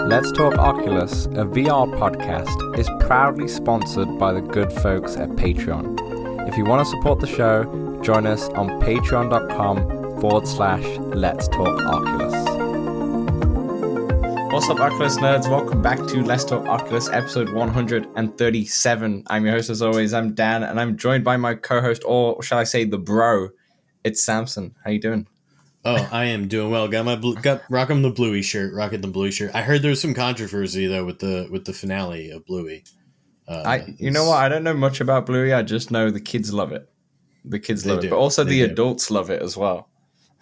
Let's Talk Oculus, a VR podcast, is proudly sponsored by the good folks at Patreon. If you want to support the show, join us on patreon.com/Let's Talk Oculus. What's up, Oculus nerds? Welcome back to Let's Talk Oculus, episode 137. I'm your host, as always. I'm Dan, and I'm joined by my co-host, or shall I say the bro. It's Samson. How you doing? Oh, I am doing well. Got rocking the Bluey shirt. Rocking the Bluey shirt. I heard there was some controversy though with the finale of Bluey. You know what? I don't know much about Bluey. I just know the kids love it. The kids love it, but also the adults love it as well.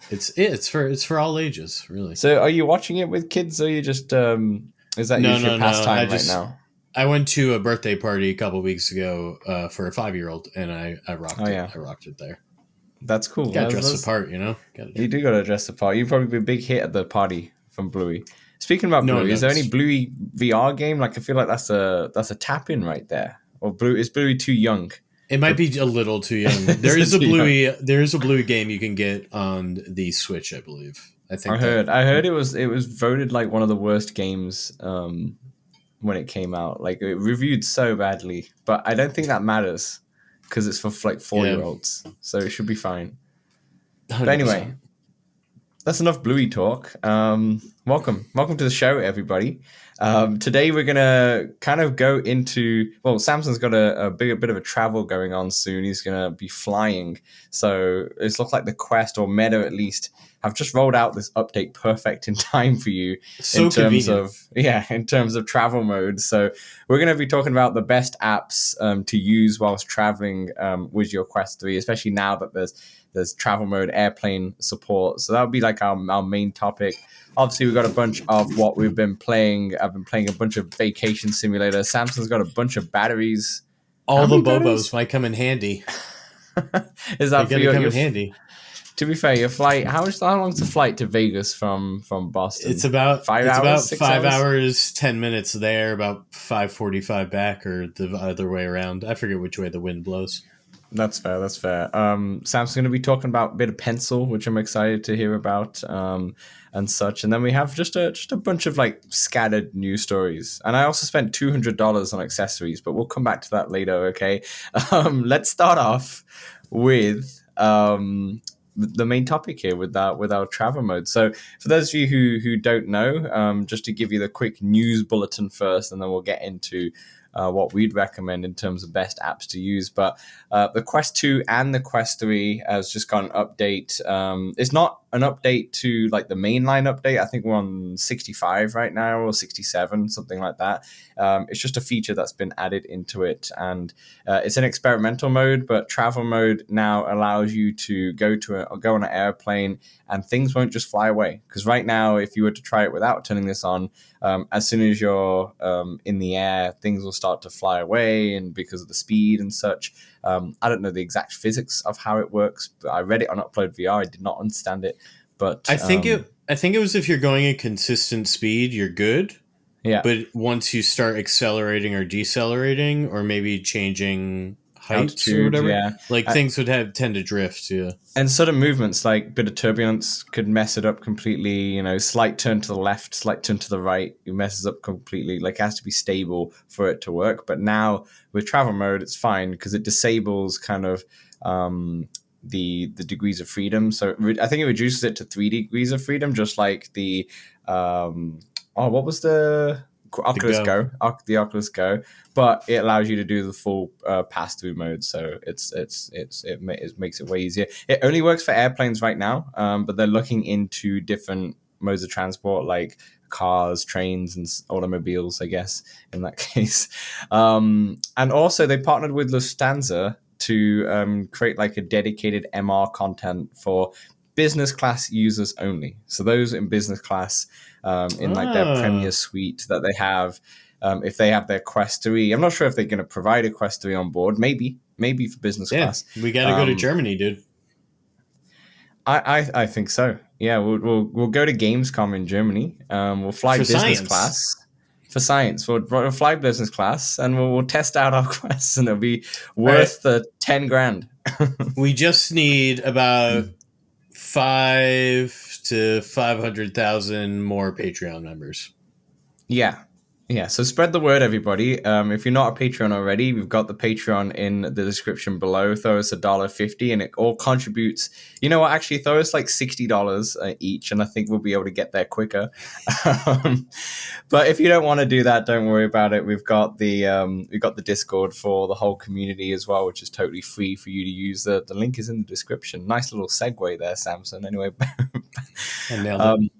It's for all ages, really. So, are you watching it with kids, or are you just is that your pastime right now? I went to a birthday party a couple weeks ago for a 5-year-old, and I rocked it. I rocked it there. That's cool. Got to dress the part, you know. You do got to dress the part. You'd probably be a big hit at the party from Bluey. Speaking about Bluey, is there any Bluey VR game? Like, I feel like that's a tap in right there. Or is Bluey too young? It might be a little too young. There is a Bluey game you can get on the Switch, I believe. I heard it was voted like one of the worst games when it came out. Like, it reviewed so badly, but I don't think that matters because it's for like 4-year-olds, so it should be fine. 100%. But anyway, that's enough Bluey talk. Welcome to the show, everybody. Today we're gonna kind of go into. Well, Samson's got a bit of a travel going on soon. He's gonna be flying, so it looks like the Quest, or Meta at least, have just rolled out this update perfect in time for you in terms of travel mode. So we're going to be talking about the best apps to use whilst traveling with your Quest 3, especially now that there's travel mode airplane support. So that'll be like our main topic. Obviously, we've got a bunch of what we've been playing. I've been playing a bunch of vacation simulator. Samson's got a bunch of batteries. All the Bobos might come in handy. Is that for come in handy? To be fair, your flight, how long's the flight to Vegas from Boston? It's about 5 hours. About 5 hours, 10 minutes there, about 5:45 back, or the other way around. I forget which way the wind blows. That's fair. Sam's going to be talking about a bit of Pencil, which I'm excited to hear about, and such. And then we have just a bunch of like scattered news stories. And I also spent $200 on accessories, but we'll come back to that later. Okay. Let's start off with the main topic here with our travel mode. So for those of you who don't know, just to give you the quick news bulletin first, and then we'll get into what we'd recommend in terms of best apps to use. But the Quest 2 and the Quest 3 has just got an update. It's not an update to like the mainline update. I think we're on 65 right now, or 67, something like that. It's just a feature that's been added into it, and it's an experimental mode, but travel mode now allows you to go on an airplane and things won't just fly away. Because right now, if you were to try it without turning this on, as soon as you're in the air, things will start to fly away, and because of the speed and such. I don't know the exact physics of how it works, but I read it on Upload VR. I did not understand it, but I think it was if you're going at consistent speed, you're good. Yeah. But once you start accelerating or decelerating, or maybe changing heights or whatever, things would tend to drift. Yeah. And sudden movements, like a bit of turbulence, could mess it up completely. You know, slight turn to the left, slight turn to the right, it messes up completely. Like, it has to be stable for it to work. But now with travel mode, it's fine because it disables kind of the degrees of freedom. So I think it reduces it to 3 degrees of freedom, just like the what was the Oculus Go? The Oculus Go, but it allows you to do the full pass-through mode, so it makes it way easier. It only works for airplanes right now, but they're looking into different modes of transport, like cars, trains, and automobiles, I guess, in that case. And also, they partnered with Lufthansa to create like a dedicated MR content for business class users only. So those in business class, in like their Premier suite that they have, if they have their Quest 3, I'm not sure if they're going to provide a Quest 3 on board. Maybe for business class. We got to go to Germany, dude. I think so. Yeah, we'll go to Gamescom in Germany. We'll fly business class for science. We'll fly business class, and we'll test out our Quests, and it'll be worth the $10,000. We just need about 5 to 500,000 more Patreon members. Yeah. Yeah, so spread the word, everybody. If you're not a Patreon already, we've got the Patreon in the description below. Throw us $1.50, and it all contributes. You know what? Actually, throw us like $60 each, and I think we'll be able to get there quicker. um, but if you don't want to do that, don't worry about it. We've got the Discord for the whole community as well, which is totally free for you to use. The link is in the description. Nice little segue there, Samson. Anyway, I nailed it.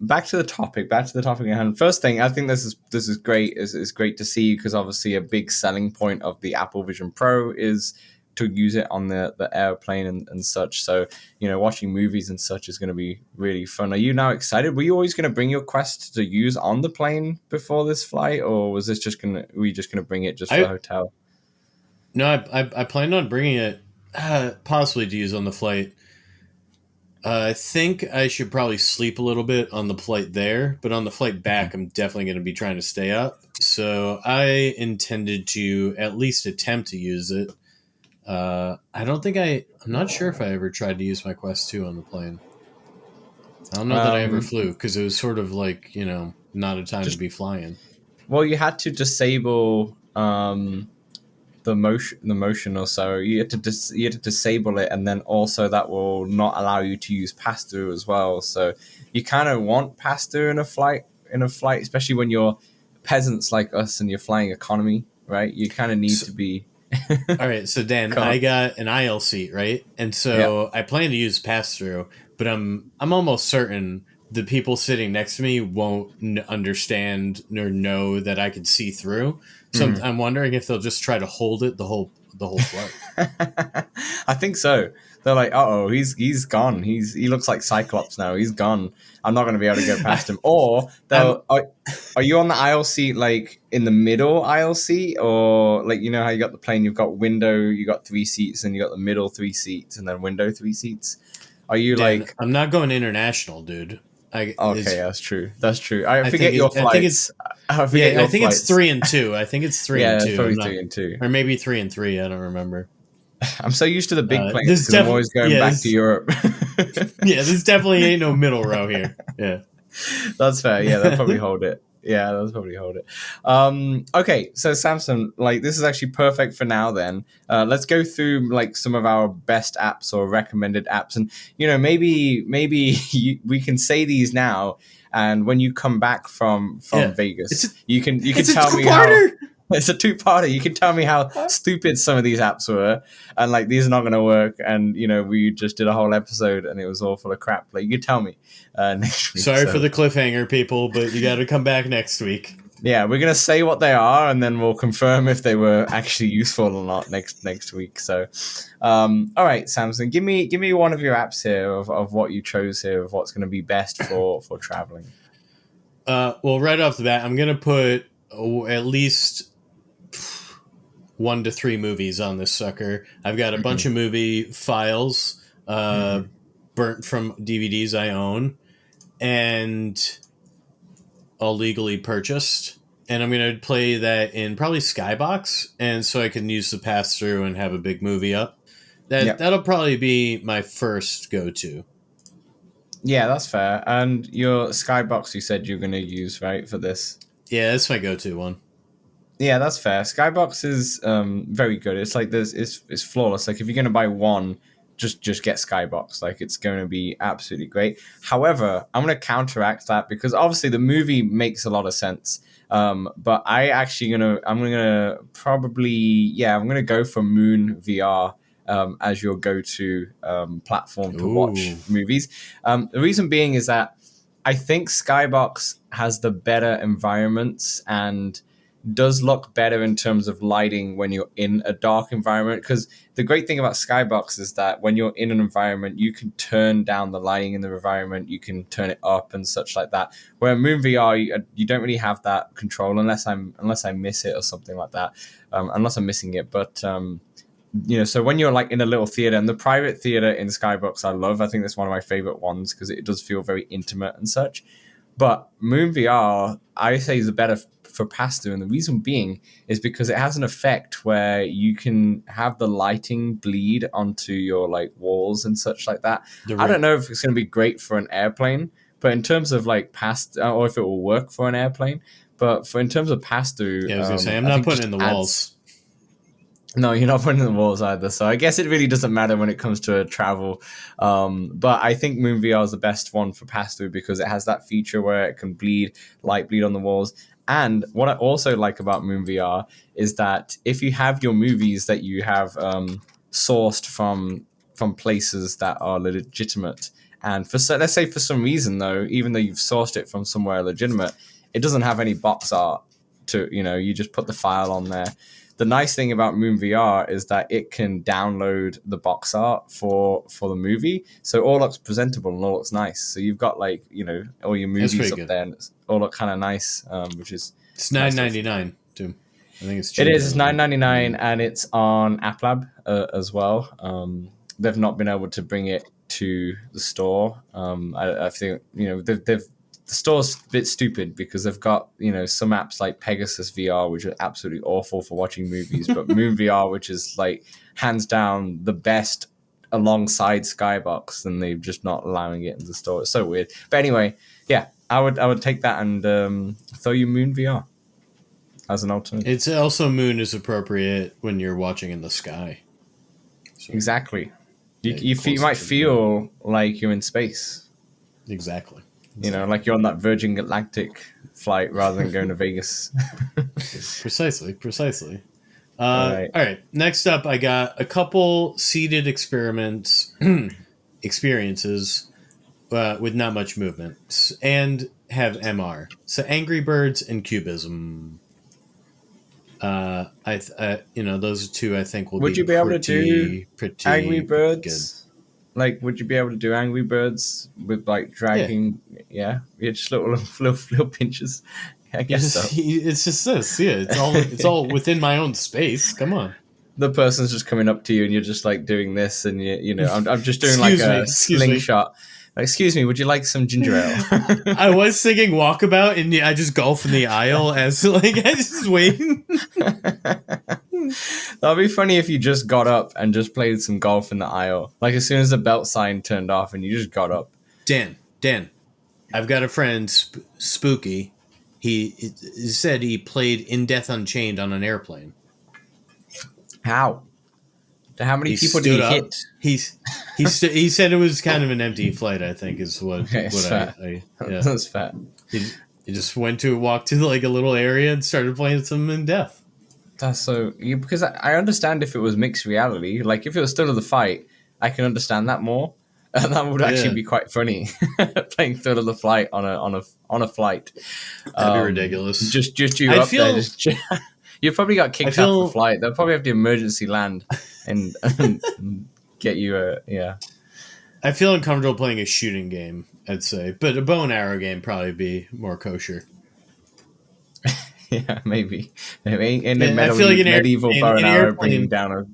Back to the topic at hand. First thing, I think this is great. Is great to see, because obviously a big selling point of the Apple Vision Pro is to use it on the airplane and such. So, watching movies and such is going to be really fun. Are you now excited? Were you always going to bring your Quest to use on the plane before this flight, or was this were you just going to bring it just for the hotel? No, I planned on bringing it possibly to use on the flight. I think I should probably sleep a little bit on the flight there, but on the flight back, I'm definitely going to be trying to stay up. So I intended to at least attempt to use it. I'm not sure if I ever tried to use my Quest 2 on the plane. I don't know that I ever flew, because it was sort of like, not a time to be flying. Well, you had to disable the motion or so. You had to disable it, and then also that will not allow you to use pass through as well. So you kind of want pass through in a flight, especially when you're peasants like us and you're flying economy, right? You kind of need to be. All right, so Dan, I got an aisle seat, right? And so I plan to use pass through, but I'm almost certain the people sitting next to me won't understand or know that I can see through. So I'm wondering if they'll just try to hold it the whole flight. I think so. They're like, "Uh-oh, he's gone. He looks like Cyclops now. He's gone. I'm not going to be able to go past him." Or are you on the aisle seat, like in the middle aisle seat, or like how you got the plane? You've got window, you got 3 seats, and you got the middle 3 seats, and then window 3 seats. Are you Dan, I'm not going international, dude. That's true. I forget your flights. I think it's 3 and 2. I think it's 3 and 2. Probably 3 and 2. Or maybe 3 and 3. I don't remember. I'm so used to the big planes because I'm always going back to Europe. This definitely ain't no middle row here. Yeah. That's fair. Yeah, they'll probably hold it. Okay, so Samson, this is actually perfect for now then. Let's go through some of our best apps or recommended apps, and maybe we can say these now, and when you come back from Vegas, you can tell me how it's a two-parter. You can tell me how stupid some of these apps were, and these are not going to work, and we just did a whole episode and it was all full of crap. You can tell me next week. Sorry for the cliffhanger, people, but you got to come back next week. Yeah, we're gonna say what they are, and then we'll confirm if they were actually useful or not next week. So, all right, Samson, give me one of your apps here of what you chose here, of what's going to be best for traveling. Well, right off the bat, I'm gonna put at least 1 to 3 movies on this sucker. I've got a bunch of movie files burnt from DVDs I own and all legally purchased, and I'm going to play that in probably Skybox, and so I can use the pass through and have a big movie up. That'll probably be my first go-to. Yeah, that's fair. And your Skybox, you said you're going to use, right, for this? Yeah, that's my go-to one. Yeah, that's fair. Skybox is very good. It's it's flawless. If you're going to buy one, just get Skybox. It's going to be absolutely great. However, I'm going to counteract that because obviously the movie makes a lot of sense. But I'm gonna go for Moon VR as your go-to platform to watch movies. The reason being is that I think Skybox has the better environments and does look better in terms of lighting when you're in a dark environment, because the great thing about Skybox is that when you're in an environment, you can turn down the lighting in the environment, you can turn it up and such like that. Where Moon VR, you don't really have that control unless I miss it or something like that, unless I'm missing it. But so when you're in a little theater, and the private theater in Skybox I think that's one of my favorite ones because it does feel very intimate and such. But Moon VR, I say, is better for pass-through, and the reason being is because it has an effect where you can have the lighting bleed onto your walls and such like that. I don't know if it's going to be great for an airplane, but in terms of or if it will work for an airplane, But for in terms of pass through, Yeah, I was gonna say I'm not putting in the walls. No, you're not putting in the walls either. So I guess it really doesn't matter when it comes to travel. But I think Moon VR is the best one for pass through because it has that feature where it can light bleed on the walls. And what I also like about Moon VR is that if you have your movies that you have sourced from places that are legitimate, and let's say for some reason though, even though you've sourced it from somewhere legitimate, it doesn't have any box art to you just put the file on there. The nice thing about Moon VR is that it can download the box art for the movie, so it all looks presentable and all looks nice. So you've got all your movies up good. there, and it's all look kind of nice, which is it's $9.99 too. I think it's cheaper. It is. It's $9.99, and it's on App Lab as well. They've not been able to bring it to the store. I think the store's a bit stupid because they've got some apps like Pegasus VR, which are absolutely awful for watching movies, but Moon VR, which is like hands down the best alongside Skybox, and they're just not allowing it in the store. It's so weird. But anyway, yeah, I would take that and throw you Moon VR as an alternative. It's also Moon is appropriate when you're watching in the sky. So exactly. You might feel like you're in space. Exactly. Like you're on that Virgin Galactic flight rather than going to Vegas. Precisely. All right. Next up, I got a couple seated experiences with not much movement and have MR. So Angry Birds and Cubism. Those are two I think will be. Would you be able to do Angry Birds? Good. Like, would you be able to do Angry Birds with like dragging? Yeah, just little pinches. I guess so. It's just this. Yeah, it's all within my own space. Come on. The person's just coming up to you, and you're just like doing this, and I'm just doing like a slingshot. Excuse me, would you like some ginger ale? I was singing Walkabout, and I just golf in the aisle as I just waiting. That'd be funny if you just got up and just played some golf in the aisle. Like as soon as the belt sign turned off and you just got up. Dan, I've got a friend, Spooky. He said he played In Death Unchained on an airplane. How many people did he hit? He said it was kind of an empty flight, I think, is what That's fair. He just walked to like a little area and started playing some In Death. That's so because I understand if it was mixed reality, like if it was still of the fight, I can understand that more, and that would actually be quite funny. Playing Thrill of the Flight on a flight, that'd be ridiculous. Just you up there, you probably got kicked off the flight. They'll probably have to emergency land and get you. I feel uncomfortable playing a shooting game, I'd say, but a bow and arrow game probably be more kosher. Yeah, maybe. In the medieval bow and arrow bringing down a...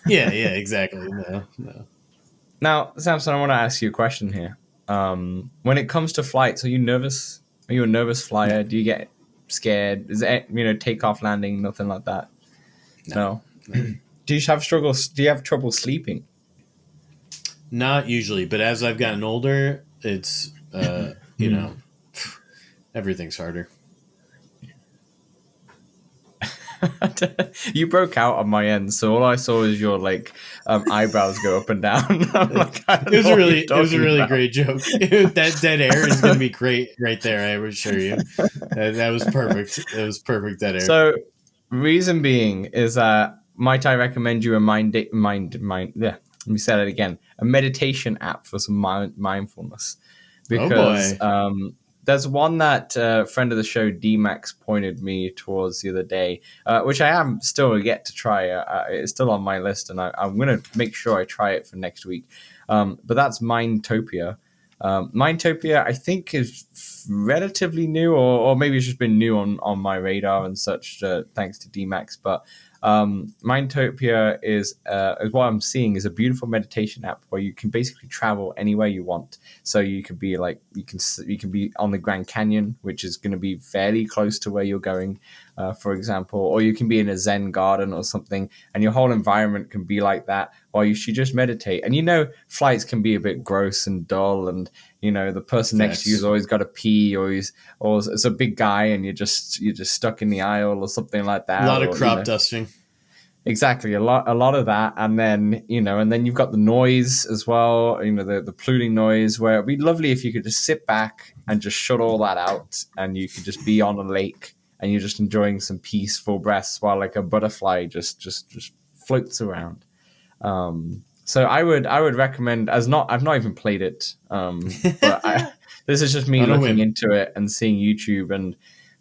yeah, exactly. No. Now, Samson, I want to ask you a question here. When it comes to flights, are you nervous? Are you a nervous flyer? Do you get scared? Is it, takeoff, landing, nothing like that? No. Do you have trouble sleeping? Not usually, but as I've gotten older, it's, everything's harder. You broke out on my end, so all I saw is your eyebrows go up and down. It was a really great joke. That dead air is going to be great right there. I assure you. That was perfect. It was perfect dead air. So, reason being is that might I recommend you a let me say that again. A meditation app for some mindfulness, because there's one that a friend of the show, D-Max, pointed me towards the other day, which I am still yet to try. It's still on my list, and I'm going to make sure I try it for next week. But that's Mindtopia. Mindtopia, I think, is relatively new, or maybe it's just been new on my radar and such, thanks to D-Max. But Mindtopia is what I'm seeing is a beautiful meditation app where you can basically travel anywhere you want. So you could be you can be on the Grand Canyon, which is going to be fairly close to where you're going, for example, or you can be in a Zen garden or something, and your whole environment can be like that. while you should just meditate. And flights can be a bit gross and dull, and the person next to you has always got to pee, or it's a big guy, and you're just stuck in the aisle or something like that. A lot of crop dusting. Exactly, a lot of that, and then you've got the noise as well. The polluting noise. Where it'd be lovely if you could just sit back and just shut all that out, and you could just be on a lake and you're just enjoying some peaceful breaths while like a butterfly just floats around. So I would recommend. I've not even played it, but this is just me looking into it and seeing YouTube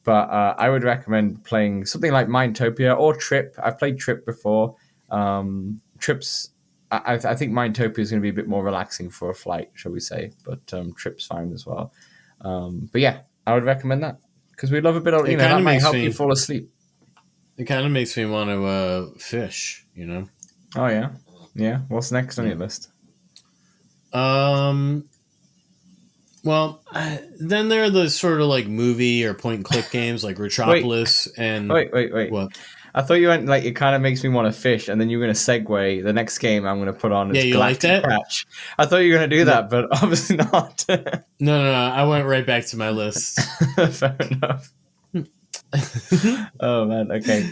But I would recommend playing something like Mindtopia or Trip. I've played Trip before. Trip's, I think Mindtopia is going to be a bit more relaxing for a flight, shall we say. But Trip's fine as well. But yeah, I would recommend that because we love a bit of, that might help you fall asleep. It kind of makes me want to fish, Oh, yeah? Yeah? What's next on your list? Well, then there are the sort of like movie or point and click games like Retropolis and... Wait. What? I thought you went like, it kind of makes me want to fish, and then you were going to segue. The next game I'm going to put on is Galactic Crash. I thought you were going to do that, but obviously not. No. I went right back to my list. Fair enough. Oh, man. Okay.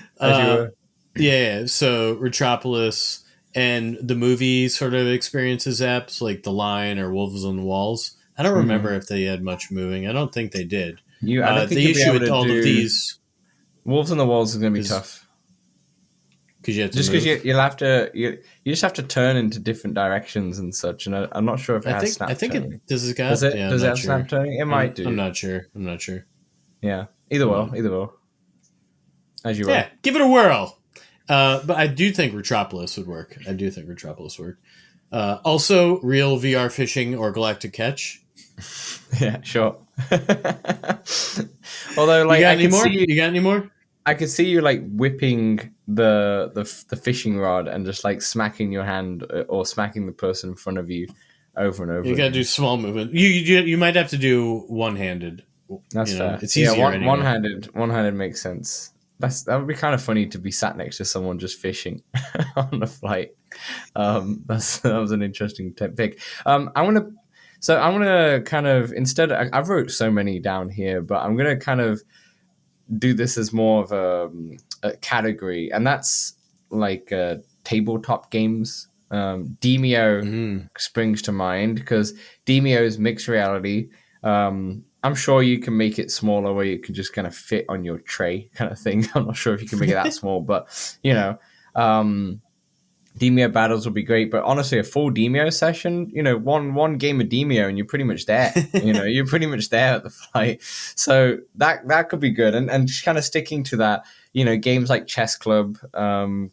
Yeah. So Retropolis and the movie sort of experiences apps like The Line or Wolves on the Walls. I don't remember if they had much moving. I don't think they did. I don't think the issue with all of these... Wolves on the Walls is going to be tough. Because you have to because you'll have to you just have to turn into different directions and such, and I'm not sure if it has snap turning. Does it have snap turning? It might do. I'm not sure. Yeah, either will. As you will. Yeah, give it a whirl. But I do think Retropolis would work. Also, real VR fishing or Galactic Catch. Yeah, sure. Although, like, you got any more? I could see you like whipping the fishing rod and just like smacking your hand or smacking the person in front of you over and over. You got to do small movement. You might have to do one-handed. That's fair. It's easier. One-handed makes sense. That would be kind of funny to be sat next to someone just fishing on a flight. That was an interesting pick. I'm gonna kind of instead. I've wrote so many down here, but I'm gonna kind of do this as more of a category, and that's like tabletop games. Demeo springs to mind because Demeo is mixed reality. I'm sure you can make it smaller where you can just kind of fit on your tray kind of thing. I'm not sure if you can make it that small, but Demeo Battles would be great, but honestly, a full Demeo session, one game of Demeo and you're pretty much there. You're pretty much there at the flight. So that could be good. And just kind of sticking to that, games like Chess Club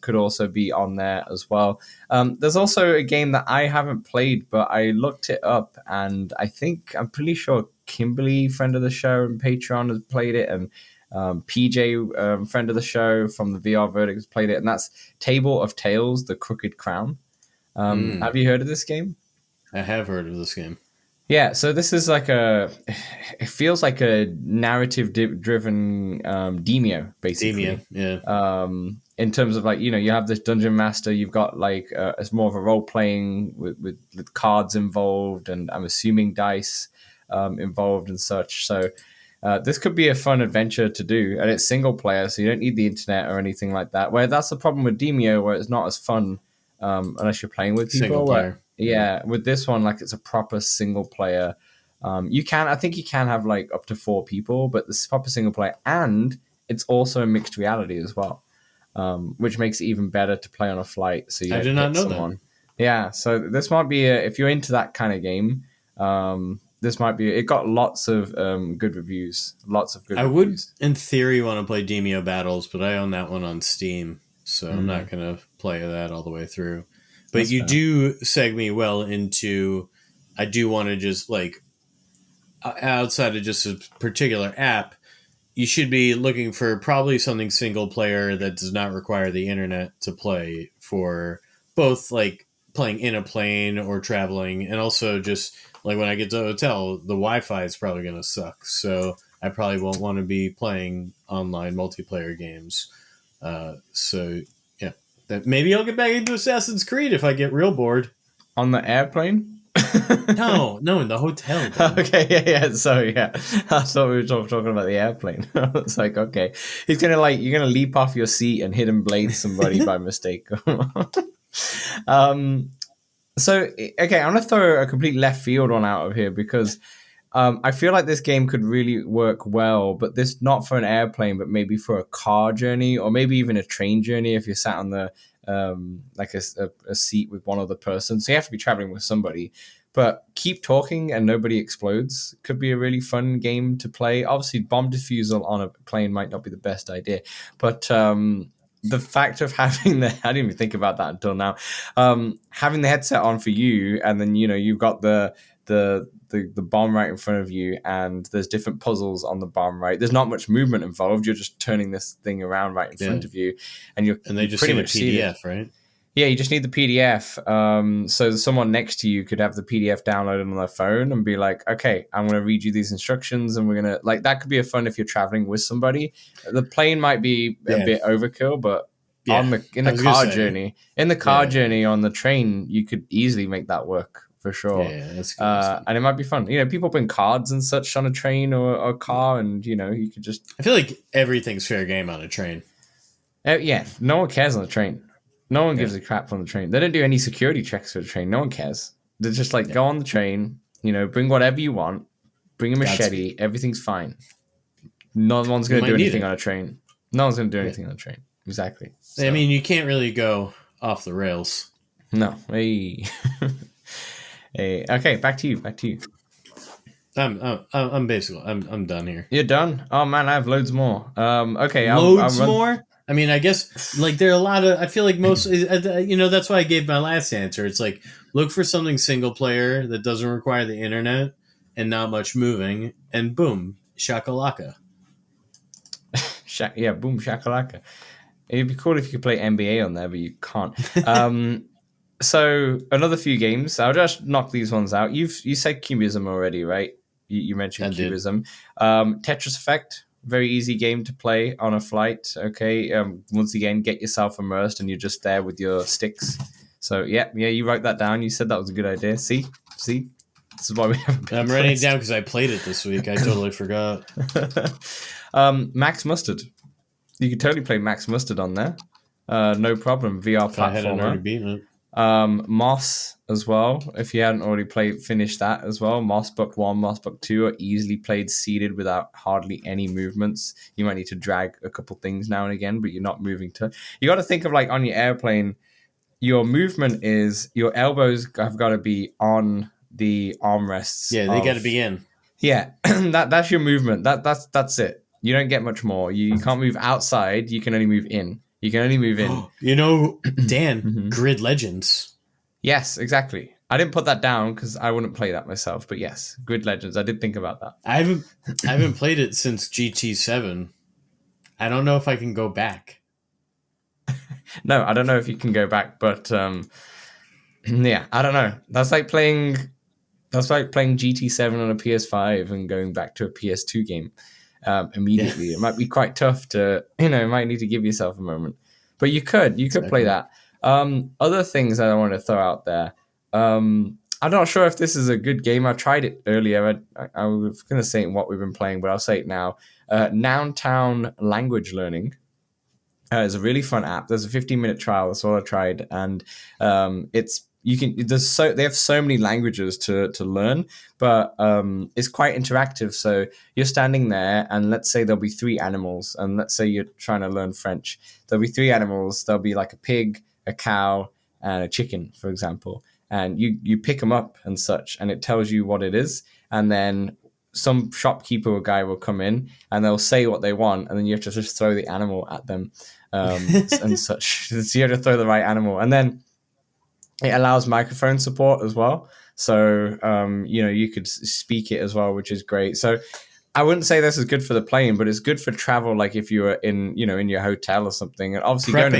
could also be on there as well. There's also a game that I haven't played, but I looked it up, and I'm pretty sure Kimberly, friend of the show and Patreon, has played it, and PJ, friend of the show from the VR Verdict, has played it, and that's Table of Tales, The Crooked Crown. Have you heard of this game? I have heard of this game. Yeah, so this is it feels like a narrative-driven Demeo, basically. Demeo, yeah. In terms of you have this dungeon master, you've got it's more of a role-playing with cards involved, and I'm assuming dice involved and such. So this could be a fun adventure to do, and it's single player, so you don't need the internet or anything like that. Where that's the problem with Demeo, where it's not as fun unless you're playing with people. Single player. Yeah, with this one, it's a proper single player. I think you can have up to 4 people, but this is proper single player, and it's also mixed reality as well, which makes it even better to play on a flight. So I did not know that. Yeah, so this might be if you're into that kind of game. This might be. It got lots of good reviews. I would, in theory, want to play Demeo Battles, but I own that one on Steam, so I'm not going to play that all the way through. But That's fair. Do seg me well into. I do want to just outside of just a particular app, you should be looking for probably something single player that does not require the internet to play, for both playing in a plane or traveling, and also just when I get to a hotel, the Wi-Fi is probably going to suck. So I probably won't want to be playing online multiplayer games. So yeah, That maybe I'll get back into Assassin's Creed if I get real bored. On the airplane? No, in the hotel. Okay, yeah. Sorry, yeah. I thought we were talking about the airplane. It's like, okay, you're gonna leap off your seat and hit and blade somebody by mistake. So okay, I'm gonna throw a complete left field one out of here because I feel like this game could really work well, but this not for an airplane, but maybe for a car journey or maybe even a train journey if you're sat on the like a seat with one other person. So you have to be traveling with somebody. But keep talking and nobody explodes could be a really fun game to play. Obviously, bomb defusal on a plane might not be the best idea, but the fact of having I didn't even think about that until now. Having the headset on for you, and then you've got the bomb right in front of you, and there's different puzzles on the bomb. Right, there's not much movement involved. You're just turning this thing around right in front of you, and they just pretty much see a PDF, right? Yeah, you just need the PDF. So someone next to you could have the PDF downloaded on their phone and be like, okay, I'm going to read you these instructions and we're going to that could be a fun if you're traveling with somebody. The plane might be a bit overkill, but in the car journey on the train, you could easily make that work for sure. Yeah, that's good. And it might be fun. People bring cards and such on a train or a car, and you could just. I feel like everything's fair game on a train. Yeah, no one cares on the train. No one gives a crap on the train. They don't do any security checks for the train. No one cares. They're just go on the train, bring whatever you want, bring a machete, everything's fine. No one's going to do anything on a train. No one's going to do anything on a train. Exactly. So. I mean, you can't really go off the rails. No. Hey. Hey. Okay, back to you. I'm basically I'm done here. You're done? Oh man, I have loads more. Okay, I'll more. I mean, I guess there are a lot of. I feel like most. That's why I gave my last answer. It's like look for something single player that doesn't require the internet and not much moving, and boom, shakalaka. Yeah, boom, shakalaka. It'd be cool if you could play NBA on there, but you can't. So another few games. I'll just knock these ones out. You said Cubism already, right? You mentioned Cubism. Tetris Effect. Very easy game to play on a flight. Okay. Once again, get yourself immersed, and you're just there with your sticks. So yeah, you wrote that down. You said that was a good idea. See, this is why we have. I'm writing it down because I played it this week. I totally forgot. Max Mustard. You could totally play Max Mustard on there. No problem. VR platformer. I hadn't already beaten it. Moss as well. If you hadn't already finished that as well. Moss Book 1, Moss Book 2 are easily played seated without hardly any movements. You might need to drag a couple things now and again, but you're not moving to. You got to think of on your airplane, your movement is your elbows have got to be on the armrests. Yeah, they got to be in. Yeah, that's your movement. That's it. You don't get much more. You can't move outside. You can only move in. You can only move in. Dan, Grid Legends. Yes, exactly. I didn't put that down because I wouldn't play that myself. But yes, Grid Legends. I did think about that. I haven't played it since GT7. I don't know if I can go back. No, I don't know if you can go back. But yeah, I don't know. That's like playing GT7 on a PS5 and going back to a PS2 game. Immediately. Yeah. It might be quite tough to, might need to give yourself a moment. But you could play that. Other things that I want to throw out there. I'm not sure if this is a good game. I tried it earlier. I was going to say what we've been playing, but I'll say it now. Nountown Language Learning is a really fun app. There's a 15-minute trial. That's all I tried. And they have so many languages to learn, but it's quite interactive. So you're standing there, and let's say there'll be 3 animals, and let's say you're trying to learn French. There'll be 3 animals. There'll be like a pig, a cow, and a chicken, for example. And you pick them up and such, and it tells you what it is. And then some shopkeeper or guy will come in, and they'll say what they want, and then you have to just throw the animal at them and such. So you have to throw the right animal, and then it allows microphone support as well. So, you could speak it as well, which is great. So I wouldn't say this is good for the plane, but it's good for travel. Like if you were in your hotel or something, and obviously going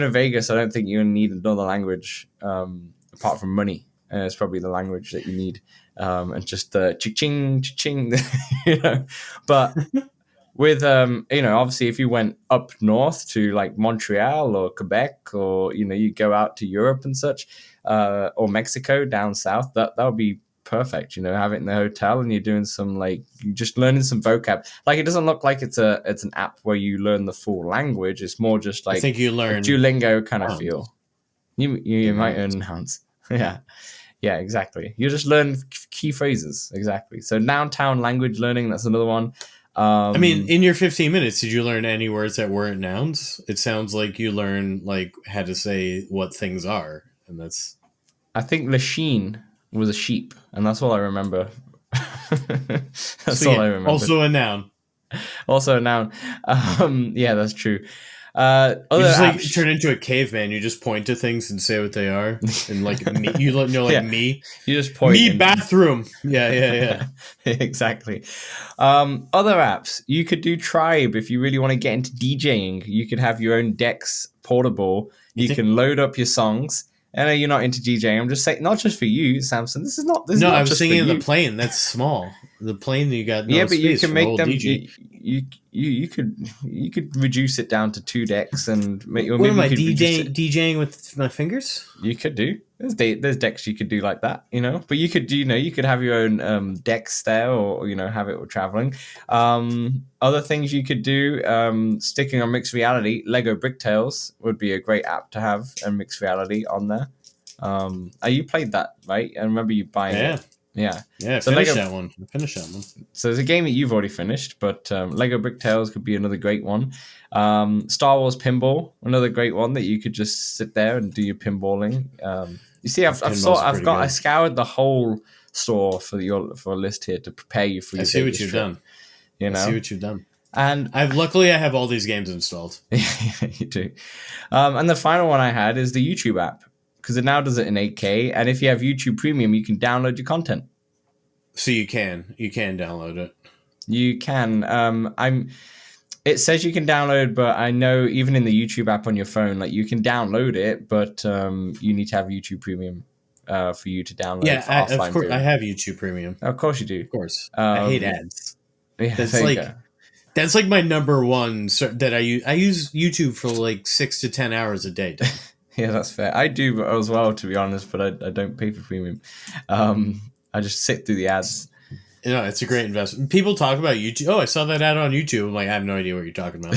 to Vegas, I don't think you need another language apart from money. It's probably the language that you need. And just the ching, ching, But with obviously if you went up north to like Montreal or Quebec, or you go out to Europe and such, or Mexico down south, that would be perfect. Have it in the hotel, and you're doing some like you're just learning some vocab. Like, it doesn't look like it's an app where you learn the full language. It's more just like I think you learn a Duolingo kind of nouns. feel. You might learn nouns. Yeah, exactly. You just learn key phrases. Exactly. So noun language learning, that's another one. I mean, in your 15 minutes, did you learn any words that weren't nouns? It sounds like you learn like how to say what things are, and that's. I think Lachine was a sheep, and that's all I remember. That's all I remember. Also a noun. Also a noun. Yeah, that's true. You just like turn into a caveman. You just point to things and say what they are, and like me, me. You just point. Me bathroom. Yeah. Exactly. Other apps, you could do Tribe if you really want to get into DJing. You could have your own decks portable. You can load up your songs. I know you're not into DJing. I'm just saying, not just for you, Samson. This is not. This no, is not I was just thinking for of you. the plane. That's small. The plane that you got. No Yeah, but you space can for make old them. DJ. You could reduce it down to 2 decks and make. Or What maybe am I you could DJing with my fingers? You could do. There's decks you could do like that, But you could you could have your own decks there, or have it traveling. Other things you could do, sticking on mixed reality, Lego Bricktales would be a great app to have, and mixed reality on there. You played that, right? I remember you buying it. Yeah. So finish that one. So there's a game that you've already finished, but Lego Bricktales could be another great one. Star Wars Pinball, another great one that you could just sit there and do your pinballing. You see, I scoured the whole store for a list here to prepare you for your. I see what you've done. I see what you've done. And I have all these games installed. Yeah, you do. And the final one I had is the YouTube app, because it now does it in 8K. And if you have YouTube Premium, you can download your content. So you can download it. You can. It says you can download, but I know even in the YouTube app on your phone, like you can download it, but you need to have YouTube Premium for you to download. Yeah, of course. Viewing. I have YouTube Premium. Of course you do. Of course. I hate ads. Yeah, that's like my number one that I use. I use YouTube for like 6 to 10 hours a day. Yeah, that's fair. I do as well, to be honest, but I don't pay for premium. I just sit through the ads. It's a great investment. People talk about YouTube. Oh, I saw that ad on YouTube. I'm like, I have no idea what you're talking about.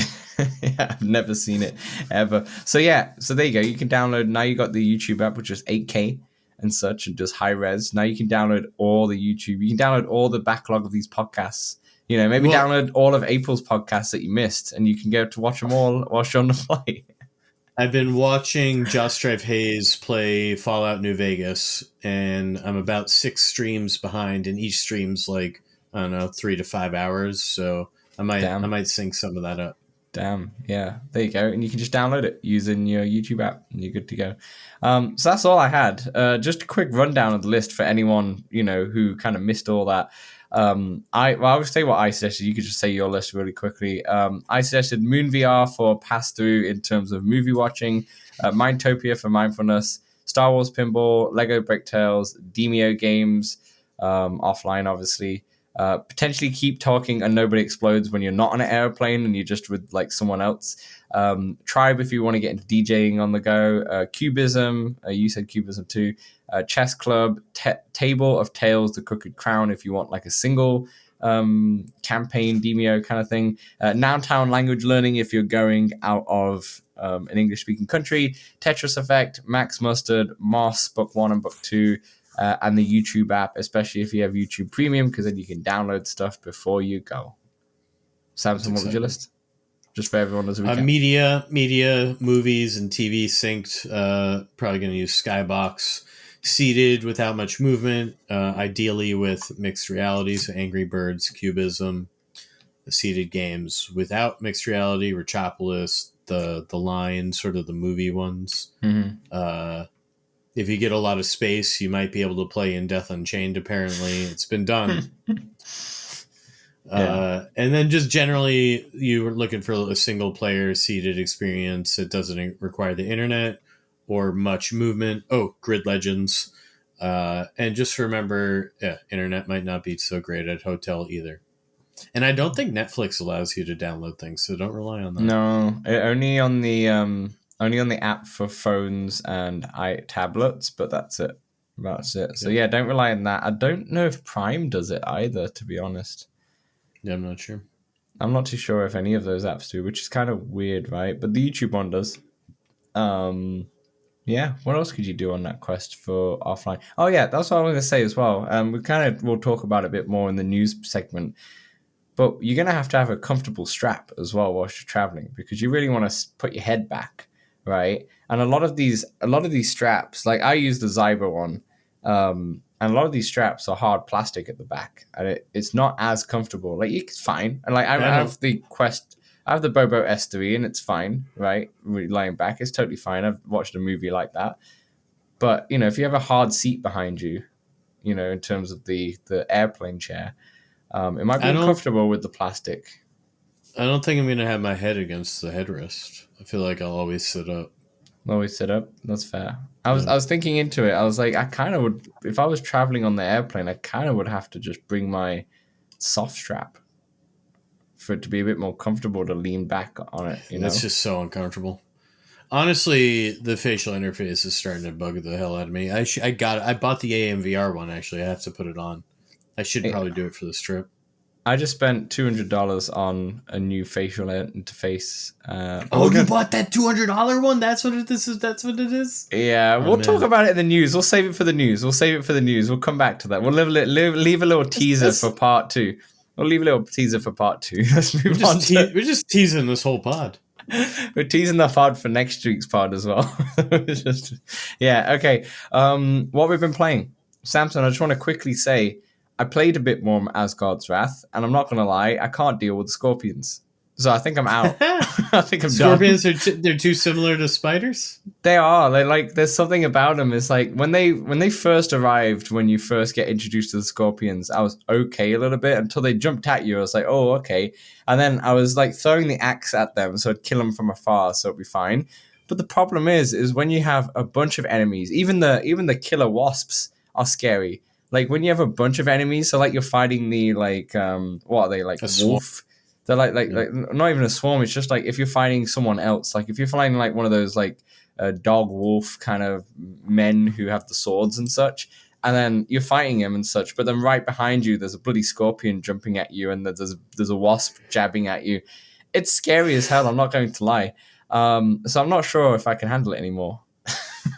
Yeah, I've never seen it ever. So there you go. You can download. Now you got the YouTube app, which is 8K and such, and does high res. Now you can download all the YouTube. You can download all the backlog of these podcasts. Download all of April's podcasts that you missed, and you can go to watch them all whilst you're on the flight. I've been watching Josh Strive Hayes play Fallout New Vegas, and I'm about 6 streams behind, and each stream's like, I don't know, 3 to 5 hours. So I might sync some of that up. Damn, yeah, there you go. And you can just download it using your YouTube app, and you're good to go. So that's all I had. Just a quick rundown of the list for anyone who kind of missed all that. I would say what I suggested. You could just say your list really quickly. I suggested Moon VR for pass through in terms of movie watching, Mindtopia for mindfulness, Star Wars Pinball, Lego Bricktales, Demeo games, offline obviously. Potentially keep talking and nobody explodes when you're not on an airplane and you're just with like someone else. Tribe if you want to get into DJing on the go. Cubism, you said Cubism too. Chess Club, Table of Tales, the Crooked Crown if you want like a single campaign Demeo kind of thing. Noun language learning if you're going out of an English speaking country. Tetris Effect, Max Mustard, Moss, Book 1 and Book 2. And the YouTube app, especially if you have YouTube Premium, because then you can download stuff before you go. Samson, what would you list? Just for everyone as a recap. Media, movies, and TV synced. Probably going to use Skybox. Seated without much movement, ideally with mixed reality, so Angry Birds, Cubism. The seated games without mixed reality, Rachopolis, the Line, sort of the movie ones. Mm-hmm. If you get a lot of space, you might be able to play in Death Unchained, apparently. It's been done. And then just generally, you were looking for a single-player seated experience that doesn't require the internet or much movement. Oh, Grid Legends. And just remember, internet might not be so great at hotel either. And I don't think Netflix allows you to download things, so don't rely on that. No, only on the app for phones and tablets, but that's it. That's it. So yeah, don't rely on that. I don't know if Prime does it either, to be honest. Yeah, I'm not sure. I'm not too sure if any of those apps do, which is kind of weird, right? But the YouTube one does. Yeah. What else could you do on that quest for offline? Oh yeah, that's what I was going to say as well. We'll talk about it a bit more in the news segment. But you're going to have a comfortable strap as well whilst you're traveling, because you really want to put your head back, right? And a lot of these straps, like I use the Zyber one, and a lot of these straps are hard plastic at the back, and it's not as comfortable. Like it's fine, and like I have the Quest, I have the Bobo S3, and it's fine, right? Lying back, it's totally fine. I've watched a movie like that, but if you have a hard seat behind you, in terms of the airplane chair. It might be uncomfortable with the plastic. I don't think I'm going to have my head against the headrest. I feel like I'll always sit up. Always sit up? That's fair. I was thinking into it. I was like, I kind of would, if I was traveling on the airplane, I kind of would have to just bring my soft strap for it to be a bit more comfortable to lean back on it. It's just so uncomfortable. Honestly, the facial interface is starting to bug the hell out of me. I bought the AMVR one, actually. I have to put it on. I should probably do it for this trip. I just spent $200 on a new facial interface. You bought that $200 one? That's what it is. That's what it is. Yeah, we'll talk about it in the news. We'll save it for the news. We'll come back to that. We'll leave a little teaser for part 2. We'll leave a little teaser for part 2. Let's move on. We're just teasing this whole pod. We're teasing the pod for next week's pod as well. Okay. What we've been playing, Samson. I just want to quickly say, I played a bit more Asgard's Wrath, and I'm not going to lie, I can't deal with the scorpions. So I think I'm out. I think I'm Scorpions done. They're too similar to spiders? They are. There's something about them. It's like when they first arrived, when you first get introduced to the scorpions, I was okay a little bit until they jumped at you. I was like, oh, okay. And then I was like throwing the axe at them, so I'd kill them from afar, so it'd be fine. But the problem is when you have a bunch of enemies, even the killer wasps are scary. Like when you have a bunch of enemies, so like you're fighting the what are they, like a wolf? They're like not even a swarm. It's just like if you're fighting someone else, like if you're fighting like one of those like dog wolf kind of men who have the swords and such, and then you're fighting him and such. But then right behind you, there's a bloody scorpion jumping at you, and there's a wasp jabbing at you. It's scary as hell. I'm not going to lie. So I'm not sure if I can handle it anymore.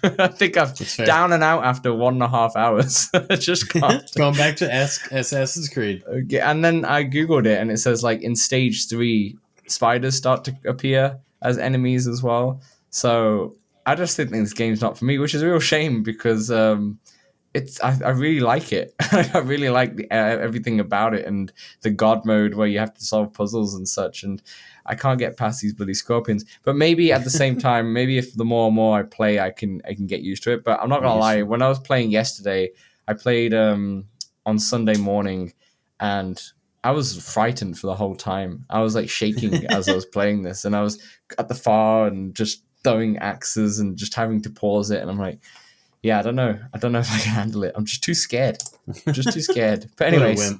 I think I'm down and out after 1.5 hours. I just can't. Going back to Assassin's Creed. Okay, and then I googled it, and it says like in stage 3, spiders start to appear as enemies as well. So I just think this game's not for me, which is a real shame because I really like it. I really like everything about it, and the god mode where you have to solve puzzles and such. And I can't get past these bloody scorpions. But maybe at the same time, maybe if the more and more I play, I can get used to it. But I'm not gonna lie. When I was playing yesterday, I played on Sunday morning, and I was frightened for the whole time. I was like shaking as I was playing this, and I was at the far and just throwing axes and just having to pause it. And I'm like, yeah, I don't know if I can handle it. I'm just too scared. But anyways.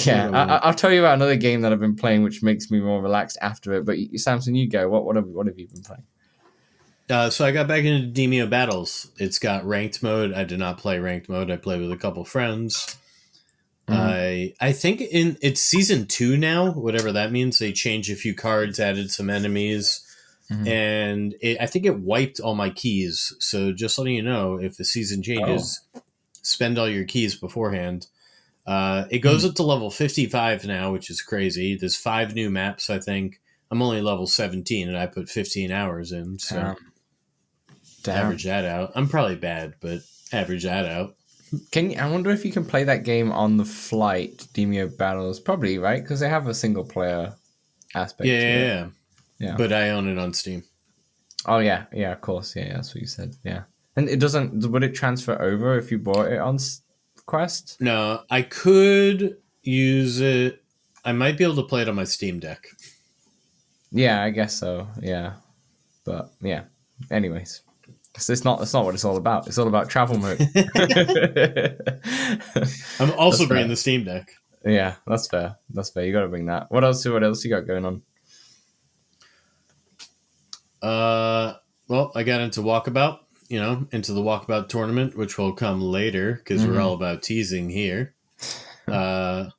Yeah, I'll tell you about another game that I've been playing, which makes me more relaxed after it. But Samson, you go. What have you been playing? So I got back into Demeo Battles. It's got ranked mode. I did not play ranked mode. I played with a couple friends. Mm-hmm. I think it's season 2 now, whatever that means. They changed a few cards, added some enemies, and I think it wiped all my keys. So just letting you know, if the season changes, spend all your keys beforehand. It goes up to level 55 now, which is crazy. There's 5 new maps, I think. I'm only level 17, and I put 15 hours in, so average that out. I'm probably bad, but average that out. I wonder if you can play that game on the flight, Demeo Battles. Probably, right? Because they have a single-player aspect to it. Yeah. But I own it on Steam. Oh, yeah. Yeah, of course. Yeah, that's what you said. Yeah. And would it transfer over if you bought it on Quest? No, I could use it. I might be able to play it on my Steam Deck. Yeah, I guess so. Yeah, but yeah. Anyways, it's not what it's all about. It's all about travel mode. I'm also bringing the Steam Deck. Yeah, that's fair. That's fair. You got to bring that. What else? What else you got going on? Well, I got into Walkabout, into the Walkabout tournament, which will come later because we're all about teasing here. Got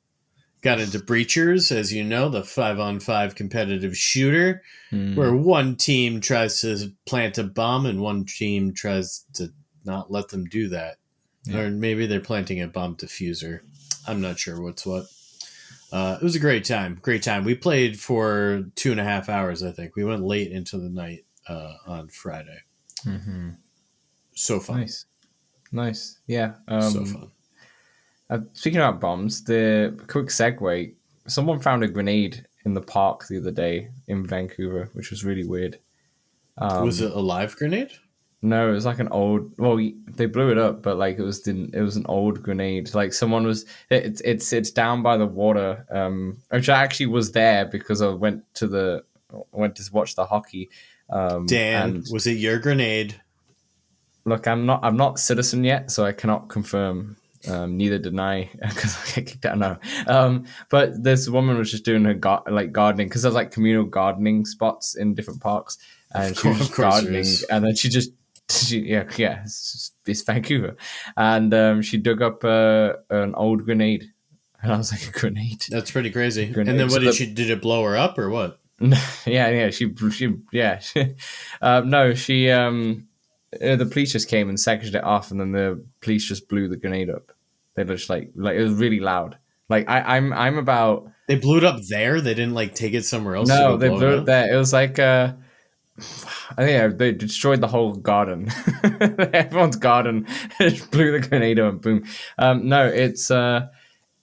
into Breachers, as you know, the 5-on-5 competitive shooter, where one team tries to plant a bomb and one team tries to not let them do that. Yeah. Or maybe they're planting a bomb diffuser. I'm not sure what's what. It was a great time. Great time. We played for 2.5 hours, I think. We went late into the night on Friday. Mm-hmm. So fun. Nice. Yeah. So fun. Speaking about bombs, the quick segue, someone found a grenade in the park the other day in Vancouver, which was really weird. Was it a live grenade? No, it was like an old. Well, they blew it up, but like it was an old grenade. Like someone was. It's down by the water. Which I actually was there because I went to watch the hockey. Dan, was it your grenade? Look, I'm not citizen yet, so I cannot confirm. Neither did I because I get kicked out now. But this woman was just doing her gardening because there's like communal gardening spots in different parks, and she was just gardening, and then it's Vancouver, and she dug up an old grenade, and I was like, a grenade? That's pretty crazy. Grenade. And then what did it blow her up or what? Yeah, she no, she the police just came and sectioned it off, and then the police just blew the grenade up. They just like it was really loud. Like I'm about. They blew it up there. They didn't like take it somewhere else. No, they blew it there. It was like I think they destroyed the whole garden. Everyone's garden just blew the grenade up and boom. No, it's I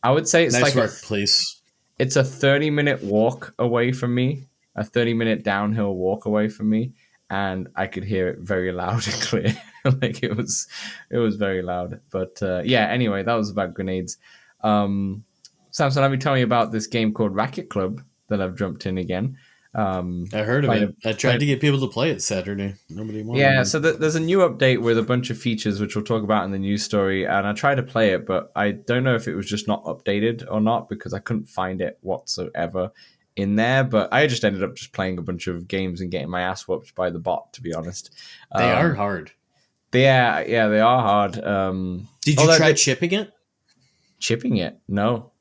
would say it's nice like work, please. It's a 30-minute walk away from me, a 30-minute downhill walk away from me, and I could hear it very loud and clear. Like it was very loud. But yeah, anyway, that was about grenades. Samson, let me tell you about this game called Racket Club that I've jumped in again. I heard of it. I tried to get people to play it Saturday. Nobody wanted. Yeah, so there's a new update with a bunch of features, which we'll talk about in the news story. And I tried to play it, but I don't know if it was just not updated or not because I couldn't find it whatsoever in there. But I just ended up just playing a bunch of games and getting my ass whooped by the bot, to be honest. They are hard. Yeah, they are hard. Did you try chipping it? Chipping it? No.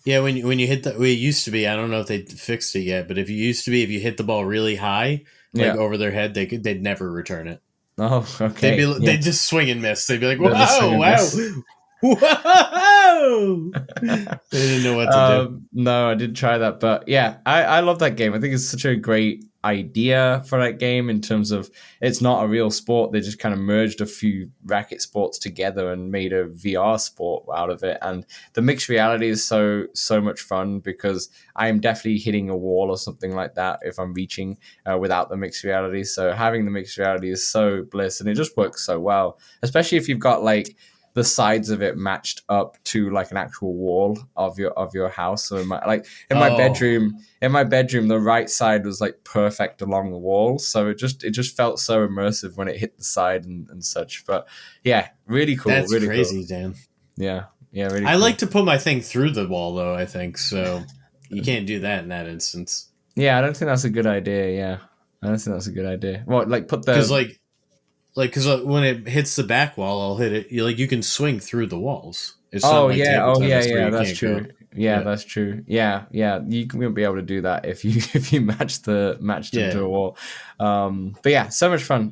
Yeah, when you hit it used to be. I don't know if they fixed it yet, but if you hit the ball really high, over their head, they'd never return it. Oh, okay. They'd just swing and miss. They'd be like, "Whoa, wow, whoa!" They didn't know what to do. No, I didn't try that, but yeah, I love that game. I think it's such a great idea for that game in terms of it's not a real sport. They just kind of merged a few racket sports together and made a VR sport out of it. And the mixed reality is so much fun because I am definitely hitting a wall or something like that if I'm reaching without the mixed reality. So having the mixed reality is so bliss, and it just works so well, especially if you've got like the sides of it matched up to like an actual wall of your house. So in my bedroom, the right side was like perfect along the wall. So it just felt so immersive when it hit the side and such. But yeah, really cool. That's really crazy, cool. Dan. Yeah, really. I like to put my thing through the wall though. I think so. You can't do that in that instance. Yeah, I don't think that's a good idea. Yeah, I don't think that's a good idea. Well, like put the because when it hits the back wall, I'll hit it. You can swing through the walls. It's yeah, that's true. Yeah, that's true. Yeah, you won't be able to do that if you matched it to a wall. But yeah, so much fun.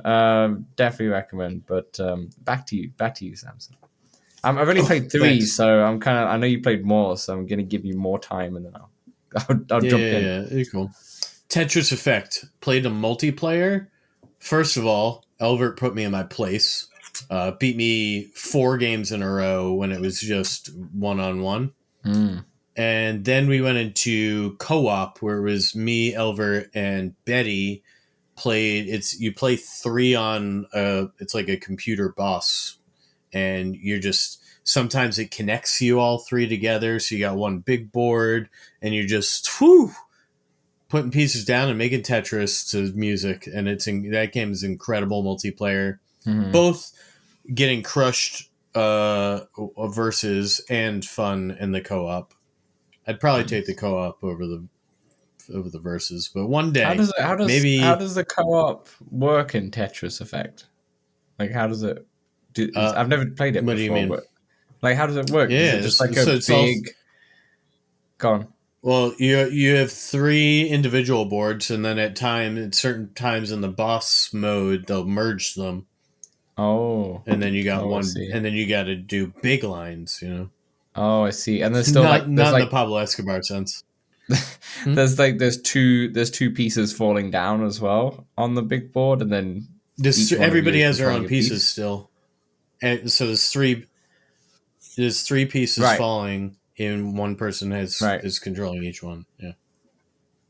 Definitely recommend. But back to you, Samson. I've only played 3's, so I know you played more, so I'm gonna give you more time, and then I'll jump in. Yeah, cool. Tetris Effect played a multiplayer. First of all, Elvert put me in my place. Beat me 4 games in a row when it was just 1-on-1. And then we went into co-op where it was me, Elvert, and Betty played. You play 3 on it's like a computer boss, and you're just sometimes it connects you all 3 together. So you got one big board, and you're just putting pieces down and making Tetris to music, and that game is incredible multiplayer. Mm-hmm. Both getting crushed versus and fun in the co-op. I'd probably take the co-op over the versus, but one day how maybe. does the co-op work in Tetris Effect? Like, how does it do? I've never played it What do you before, mean? but like, how does it work? Is it Yeah, just like a so it's all. big? Go on. Well, you have 3 individual boards, and then at certain times in the boss mode, they'll merge them, Oh, and then you got I one, see. and then you got to do big lines. Oh, I see. And there's still Not like not in the Pablo Escobar sense. Hmm? there's two pieces falling down as well on the big board, and then each one of you Everybody is has their controlling own a pieces piece. still, and so there's three pieces Right, falling, and one person right, is controlling each one. Yeah,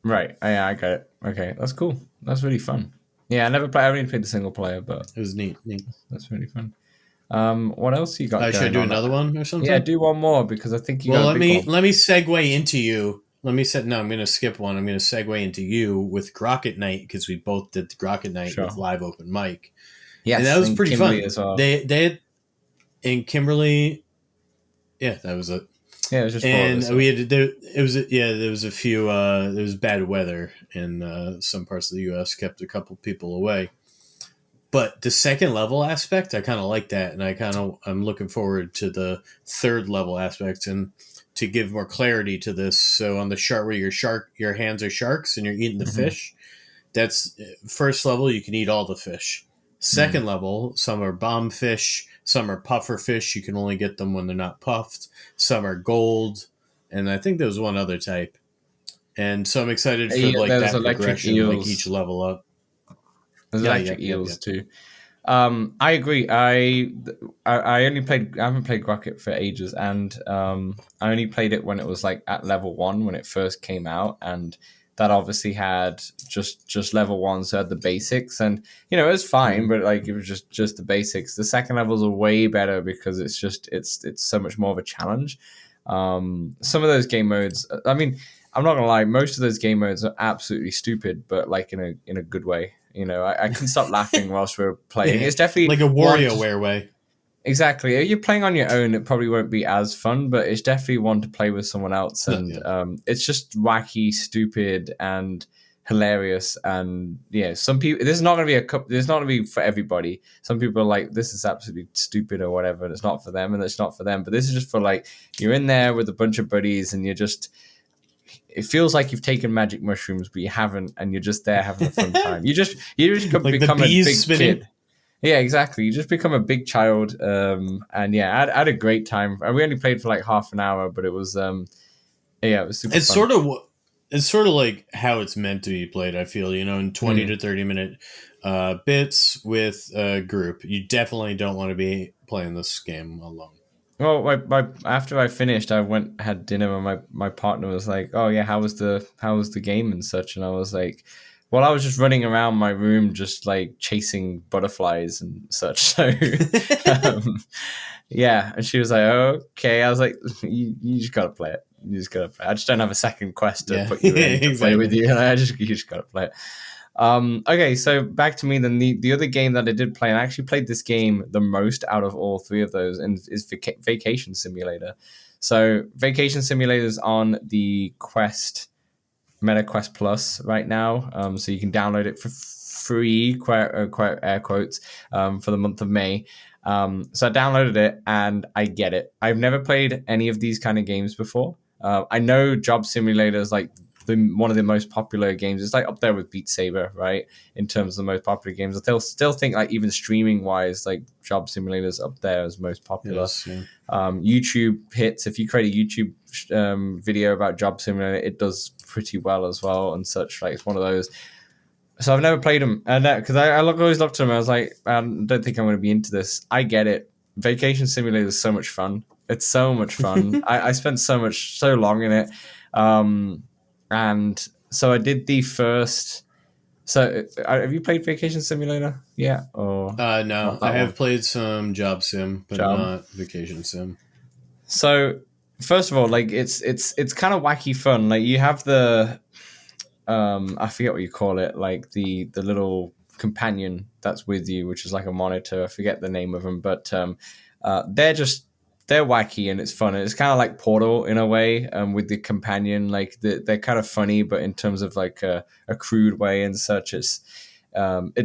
right. Oh, yeah, I got it. Okay, that's cool. That's really fun. Yeah, I only played the single player, but it was neat. that's really fun. What else you got Should I going do on? another one or Yeah, something? do one more because I think you Well, got a big one. let me segue into you. Let me set. No, I'm going to skip one. I'm going to segue into you with Grokit Night, because we both did the Grokit Night with Sure. live open mic, and that Yes, was and pretty Kimberly fun. as well. They had, and Kimberly, yeah, that was it. Yeah, it was just four of And us. we had there. It was there was a few. There was bad weather in some parts of the U.S. kept a couple people away. But the second level aspect, I kind of like that, and I'm looking forward to the third level aspect, and to give more clarity to this. So on the shark, where your hands are sharks and you're eating the Mm-hmm. fish, that's first level. You can eat all the fish. Mm. Second level, some are bomb fish, some are puffer fish. You can only get them when they're not puffed. Some are gold, and I think there was one other type. And so I'm excited for Yeah, like there's that electric progression, like each eels. level up. There's Yeah, electric yep, yep, eels yep. too. I agree. I only played. I haven't played Rocket for ages, and I only played it when it was like at level 1 when it first came out, and that obviously had just level 1, so it had the basics, and it was fine, Mm. but like it was just the basics. The second levels are way better because it's so much more of a challenge. Some of those game modes. I mean, I'm not gonna lie. Most of those game modes are absolutely stupid, but like in a good way. I couldn't stop laughing whilst we were playing. Yeah, It's definitely like a one. WarioWare way. Exactly. If you're playing on your own, it probably won't be as fun, but it's definitely one to play with someone else. No, And yeah. it's just wacky, stupid, and hilarious. And yeah, some people. This is not going to be a cup. This is not going to be for everybody. Some people are like, this is absolutely stupid or whatever, and it's not for them, and it's not for them. But this is just for like you're in there with a bunch of buddies, and you're just. It feels like you've taken magic mushrooms, but you haven't, and you're just there having a fun time. You just Like the become a bees big spinning. kid. Yeah, exactly. You just become a big child, and yeah, I had a great time. We only played for like half an hour, but it was, yeah, it was super It's fun. sort of like how it's meant to be played. I feel in 20 Mm. to 30 minute bits with a group. You definitely don't want to be playing this game alone. Well, after I finished, I went had dinner, and my partner was like, "Oh yeah, how was the game and such?" And I was like, "Well, I was just running around my room, just like chasing butterflies and such." So, um, yeah. And she was like, "Okay." I was like, "You just gotta play it. You just gotta play it. I just don't have a second quest to Yeah, put you in to play with exactly. you, and you just gotta play it." Okay, so back to me then. The other game that I did play, and I actually played this game the most out of all three of those, and is Vacation Simulator. So Vacation Simulator is on the Quest, Meta Quest Plus right now. So you can download it for free, air quotes, for the month of May. So I downloaded it and I get it. I've never played any of these kind of games before. I know Job Simulator is like one of the most popular games. It's like up there with Beat Saber, right? In terms of the most popular games, they'll still think like even streaming wise, like Job Simulator's up there as most popular. Yes, yeah. YouTube hits. If you create a YouTube video about Job Simulator, it does pretty well as well and such. Like it's one of those. So I've never played them, and because I always looked at them, I was like, I don't think I'm going to be into this. I get it. Vacation Simulator is so much fun. It's so much fun. I spent so long in it, and so I did the first. So have you played Vacation Simulator? Yeah, or No, not I that one? have played some Job Sim, but Job. not Vacation Sim. So first of all, like it's kind of wacky fun. Like you have the I forget what you call it, like the little companion that's with you, which is like a monitor. I forget the name of them, but they're just they're wacky and it's fun. And it's kind of like Portal in a way, with the companion. Like they're kind of funny, but in terms of like a crude way and such, it's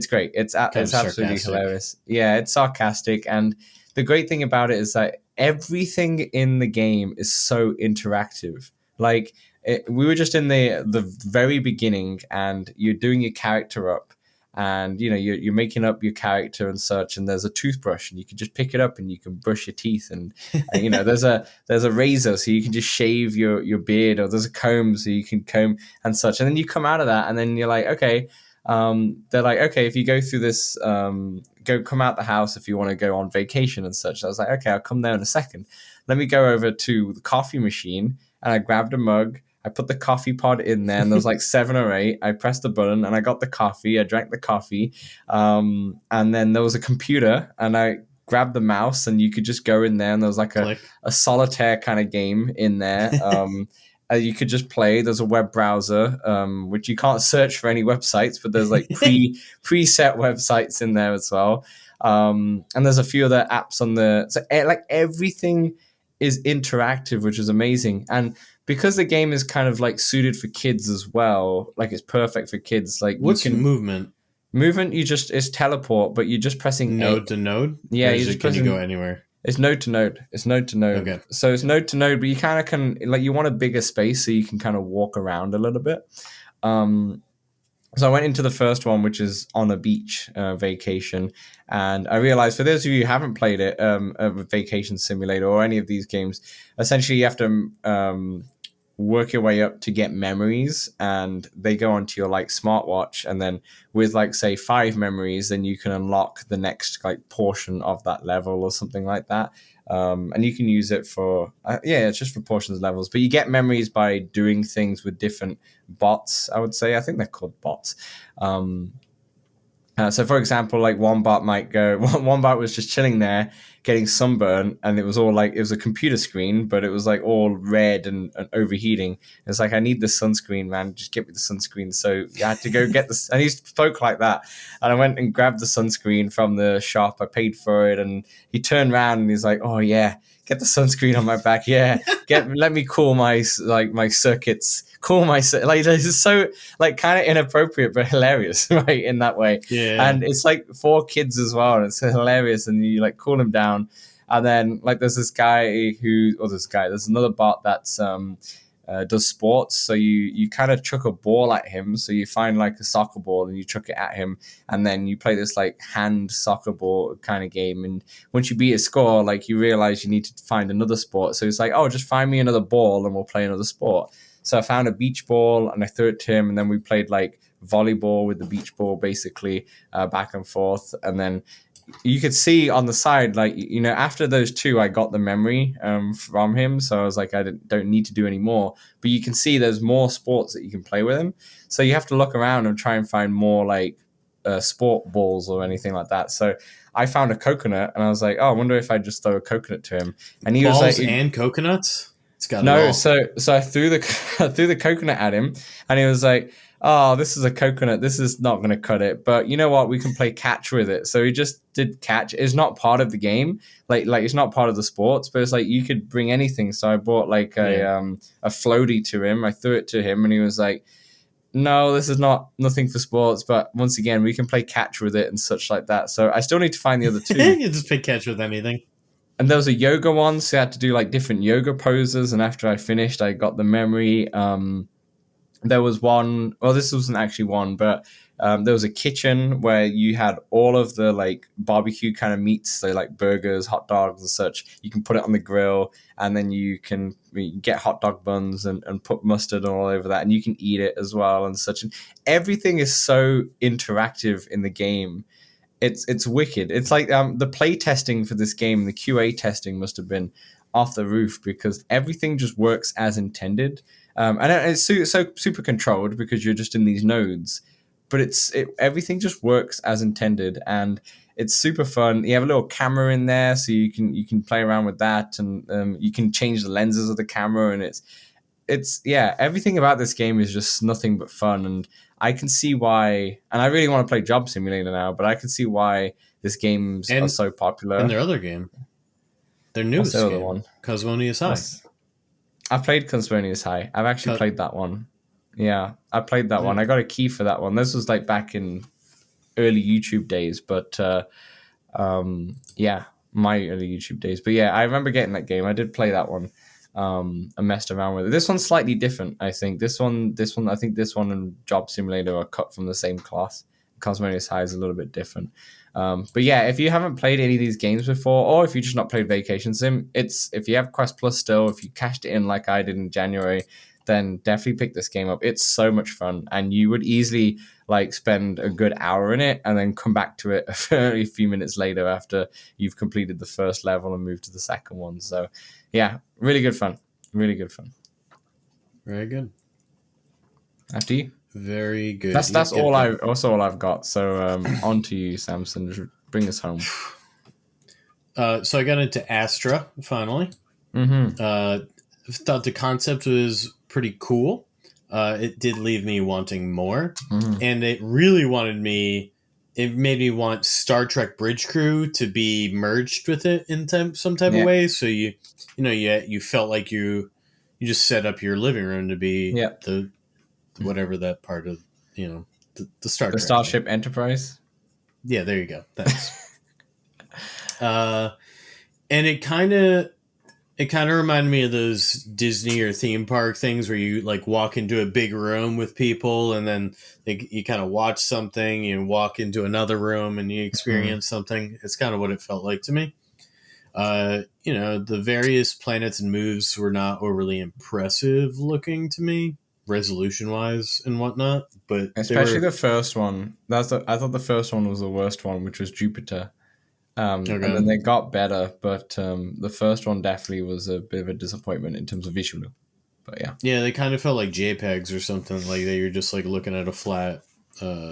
great. It's absolutely sarcastic. hilarious. Yeah, it's sarcastic, and the great thing about it is that everything in the game is so interactive. Like we were just in the very beginning, and you're doing your character up, and you're making up your character and such, and there's a toothbrush, and you can just pick it up and you can brush your teeth, and there's a razor, so you can just shave your beard, or there's a comb so you can comb and such, and then you come out of that, and then you're like, okay. They're like, okay, if you go through this, come out the house if you want to go on vacation and such. I was like, okay, I'll come there in a second. Let me go over to the coffee machine, and I grabbed a mug. I put the coffee pod in there, and there was like 7 or 8. I pressed the button, and I got the coffee. I drank the coffee, and then there was a computer, and I grabbed the mouse, and you could just go in there, and there was like a solitaire kind of game in there. You could just play. There's a web browser, which you can't search for any websites, but there's like preset websites in there as well. And there's a few other apps on so like everything is interactive, which is amazing. And because the game is kind of like suited for kids as well, like it's perfect for kids. Like what's movement? Movement, it's teleport, but you're just pressing node to node. Yeah, can you go anywhere? It's node to node. Okay. So it's node to node, but you kind of can, like, you want a bigger space so you can kind of walk around a little bit. So I went into the first one, which is on a beach vacation, and I realized, for those of you who haven't played it, a vacation simulator or any of these games, essentially you have to work your way up to get memories, and they go onto your like smartwatch, and then with like say 5 memories, then you can unlock the next like portion of that level or something like that, and you can use it for it's just for portions of levels, but you get memories by doing things with different bots. I would say, I think they're called bots. So for example, like one bot was just chilling there getting sunburn, and it was all like, it was a computer screen, but it was like all red and overheating. It's like, I need the sunscreen, man, just get me the sunscreen. So you had to go get this, and he spoke like that, and I went and grabbed the sunscreen from the shop. I paid for it, and he turned around and he's like, oh yeah, get the sunscreen on my back. Yeah, let me cool my circuits. Cool my like, this is so like kind of inappropriate but hilarious, right, in that way. Yeah, and it's like for kids as well, and it's hilarious, and you like cool him down, and then like there's another bot that's does sports, so you kind of chuck a ball at him, so you find like a soccer ball and you chuck it at him, and then you play this like hand soccer ball kind of game, and once you beat a score, like you realize you need to find another sport, so it's like, oh, just find me another ball and we'll play another sport. So I found a beach ball and I threw it to him, and then we played like volleyball with the beach ball, basically, back and forth. And then you could see on the side, like, after those 2, I got the memory from him. So I was like, I don't need to do any more. But you can see there's more sports that you can play with him. So you have to look around and try and find more like sport balls or anything like that. So I found a coconut, and I was like, oh, I wonder if I just throw a coconut to him. And he balls was like, and coconuts? No, so I threw the coconut at him, and he was like, oh, this is a coconut, this is not going to cut it, but you know what, we can play catch with it. So he just did catch. It's not part of the game, like it's not part of the sports, but it's like you could bring anything. So I bought like a floaty to him. I threw it to him, and he was like, no, this is nothing for sports, but once again, we can play catch with it and such like that. So I still need to find the other 2. You just play catch with anything. And there was a yoga one, so I had to do like different yoga poses. And after I finished, I got the memory. There was one, well, this wasn't actually one, but there was a kitchen where you had all of the like barbecue kind of meats, so like burgers, hot dogs and such. You can put it on the grill, and then you can get hot dog buns and put mustard all over that, and you can eat it as well and such. And everything is so interactive in the game. It's wicked. It's like the play testing for this game, the QA testing must have been off the roof, because everything just works as intended. And it's so super controlled because you're just in these nodes, but everything just works as intended, and it's super fun. You have a little camera in there, so you can play around with that, and you can change the lenses of the camera, and it's everything about this game is just nothing but fun. And I can see why, and I really want to play Job Simulator now, but I can see why this games are so popular. And their other game. Their What's newest the other game, one? Cosmonious High. I've played Cosmonious High. I've actually played that one. Yeah, I played that one. I got a key for that one. This was like back in early YouTube days, but yeah, my early YouTube days. But yeah, I remember getting that game. I did play that one. And messed around with it. This one's slightly different, I think. This one, I think this one and Job Simulator are cut from the same class. Cosmonious High is a little bit different. But yeah, if you haven't played any of these games before, or if you just not played Vacation Sim, if you have Quest Plus still, if you cashed it in like I did in January, then definitely pick this game up. It's so much fun, and you would easily like spend a good hour in it and then come back to it a few minutes later after you've completed the first level and moved to the second one. So yeah, really good fun. Really good fun. Very good. After you. Very good. That's all all I've got. So on to you, Samson. Just bring us home. So I got into Astra finally. Thought the concept was pretty cool. It did leave me wanting more, and it really it made me want Star Trek Bridge Crew to be merged with it in some type of way. So you felt like you just set up your living room to be the whatever that part of the Star Trek Starship thing. Enterprise. Yeah, there you go. Thanks. And it kind of reminded me of those Disney or theme park things where you like walk into a big room with people and then you kind of watch something, you walk into another room and you experience something. It's kind of what it felt like to me. The various planets and moves were not overly impressive looking to me, resolution wise and whatnot, but especially the first one. I thought the first one was the worst one, which was Jupiter. And then they got better, but the first one definitely was a bit of a disappointment in terms of visual. But yeah, they kind of felt like JPEGs or something, like that you're just like looking at a flat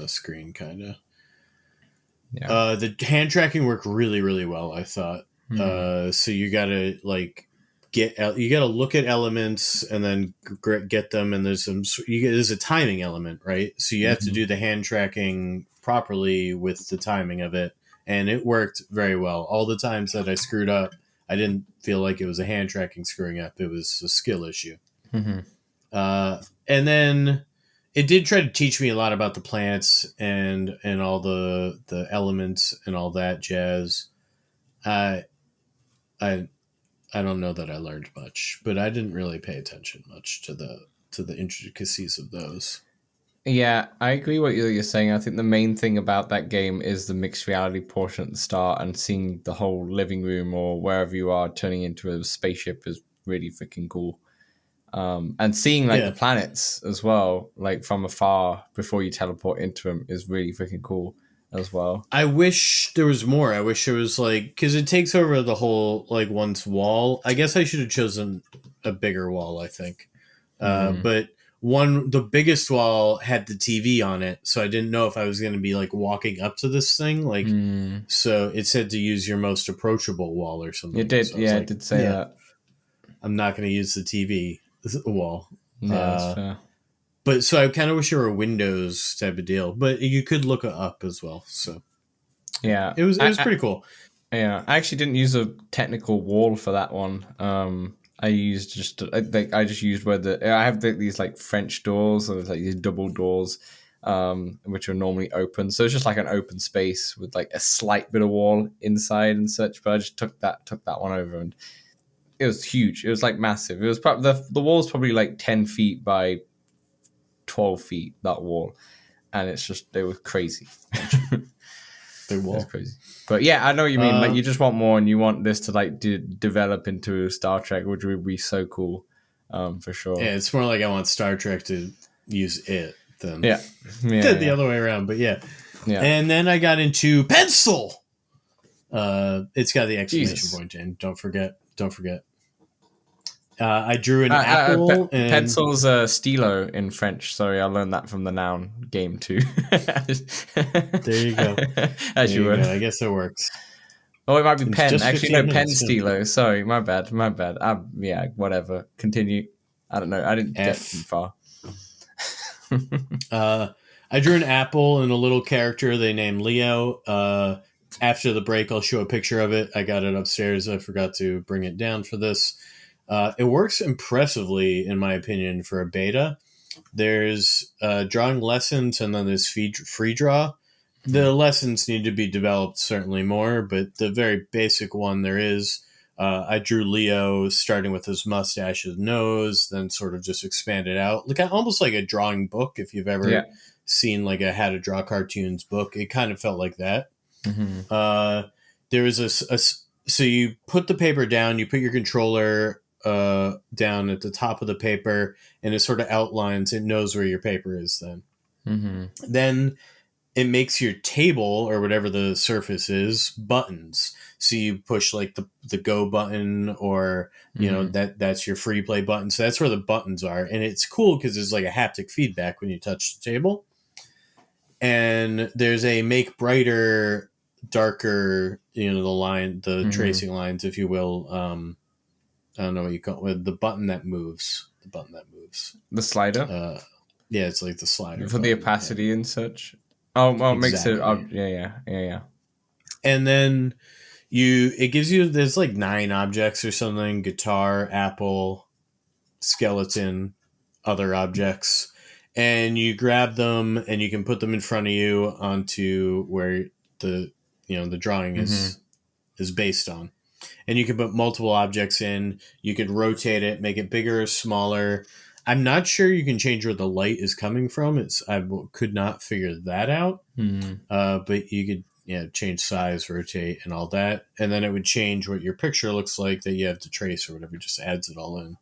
screen, kind of. Yeah. The hand tracking worked really, really well, I thought. So you gotta like you gotta look at elements and then get them, and there's a timing element, right? So you have to do the hand tracking properly with the timing of it. And it worked very well. All the times that I screwed up, I didn't feel like it was a hand tracking screwing up. It was a skill issue. And then it did try to teach me a lot about the planets and all the elements and all that jazz. I don't know that I learned much, but I didn't really pay attention much to the intricacies of those. Yeah, I agree what you're saying. I think the main thing about that game is the mixed reality portion at the start, and seeing the whole living room or wherever you are turning into a spaceship is really freaking cool. And seeing the planets as well, like from afar before you teleport into them, is really freaking cool as well. I wish there was more. I wish it was because it takes over the whole one's wall. I guess I should have chosen a bigger wall, I think. But the biggest wall had the TV on it, so I didn't know if I was going to be walking up to this thing. So it said to use your most approachable wall or something. It did, so it did say that. I'm not going to use the TV wall. Yeah, that's fair. But so I kind of wish there were windows type of deal, but you could look up as well. So yeah, it was pretty cool. Yeah, I actually didn't use a technical wall for that one. I used I just used where I have these French doors, so there's these double doors, which are normally open. So it's just an open space with a slight bit of wall inside and such. But I just took that one over, and it was huge. It was massive. It was probably the wall was probably 10 feet by 12 feet, that wall, and it was crazy. Big wall. That's crazy. But yeah, I know what you mean. You just want more, and you want this to develop into Star Trek, which would be so cool, for sure. Yeah, it's more like I want Star Trek to use it than the other way around. But yeah. And then I got into Pencil. It's got the exclamation point in. Don't forget. I drew an apple. Pencil's stylo in French. Sorry, I learned that from the noun game too. There you go. As you would. I guess it works. Oh, it might be pen. Actually, no, pen stylo. Sorry, my bad. Yeah, whatever. Continue. I don't know. I didn't get too far. I drew an apple and a little character they named Leo. After the break, I'll show a picture of it. I got it upstairs. I forgot to bring it down for this. It works impressively, in my opinion, for a beta. There's drawing lessons, and then there's free draw. The lessons need to be developed certainly more, but the very basic one there is. I drew Leo starting with his mustache, his nose, then sort of just expanded out. Look, almost like a drawing book. If you've ever seen like a How to Draw Cartoons book, it kind of felt like that. Mm-hmm. There was so you put the paper down, you put your controller down at the top of the paper, and it sort of outlines, it knows where your paper is then. Mm-hmm. Then it makes your table or whatever the surface is buttons. So you push like the go button, or you know that's your free play button. So that's where the buttons are, and it's cool because there's like a haptic feedback when you touch the table. And there's a make brighter, darker, the tracing lines, if you will. I don't know what you call it. The button that moves. The slider. Yeah, it's like the slider for the opacity and such. Oh, well, it makes it. Yeah. And then it gives you, there's like 9 objects or something: guitar, apple, skeleton, other objects, and you grab them and you can put them in front of you onto where the drawing is based on. And you can put multiple objects in. You could rotate it, make it bigger or smaller. I'm not sure you can change where the light is coming from. I could not figure that out. But you could change size, rotate, and all that. And then it would change what your picture looks like that you have to trace or whatever. It just adds it all in.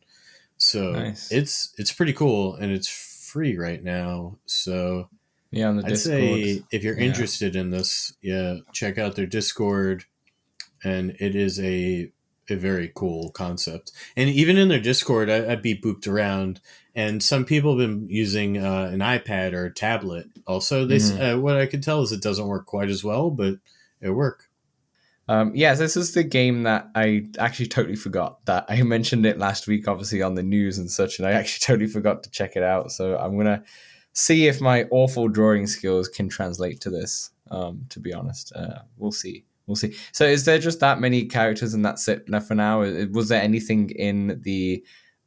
So nice. It's pretty cool, and it's free right now. So yeah, on the I'd say if you're interested in this, check out their Discord. And it is a very cool concept. And even in their Discord, I beep booped around, and some people have been using an iPad or a tablet. Also, what I could tell is it doesn't work quite as well, but it works. This is the game that I actually totally forgot that I mentioned it last week, obviously on the news and such, and I actually totally forgot to check it out. So I'm gonna see if my awful drawing skills can translate to this. To be honest, we'll see. So is there just that many characters and that's it for now? Was there anything in the